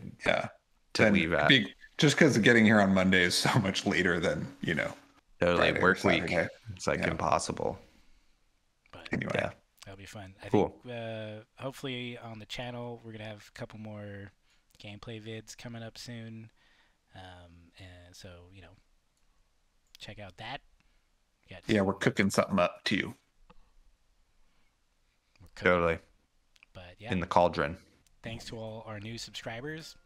Then
leave at.
Just because getting here on Monday is so much later than
Totally,
Friday or
work week.
Saturday.
It's like
Yeah.
impossible.
But
Anyway,
Yeah.
that'll be fun. I
Cool.
think hopefully on the channel we're gonna have a couple more gameplay vids coming up soon. And so check out that.
we're cooking something up too.
We're cooking.
Totally.
But yeah,
In the cauldron.
thanks to all our new subscribers.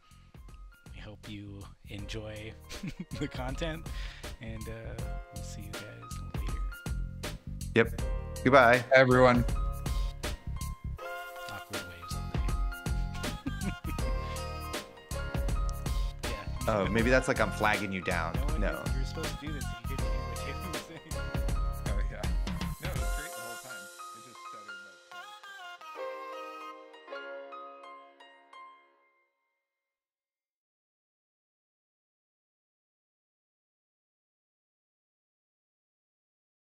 We hope you enjoy the content, and we'll see you guys later.
Yep. Goodbye.
Everyone.
Awkward waves all day. Yeah.
Oh, maybe that's like I'm flagging you down.
No one
No.
You're supposed to do this. You couldn't hear what Taylor was saying.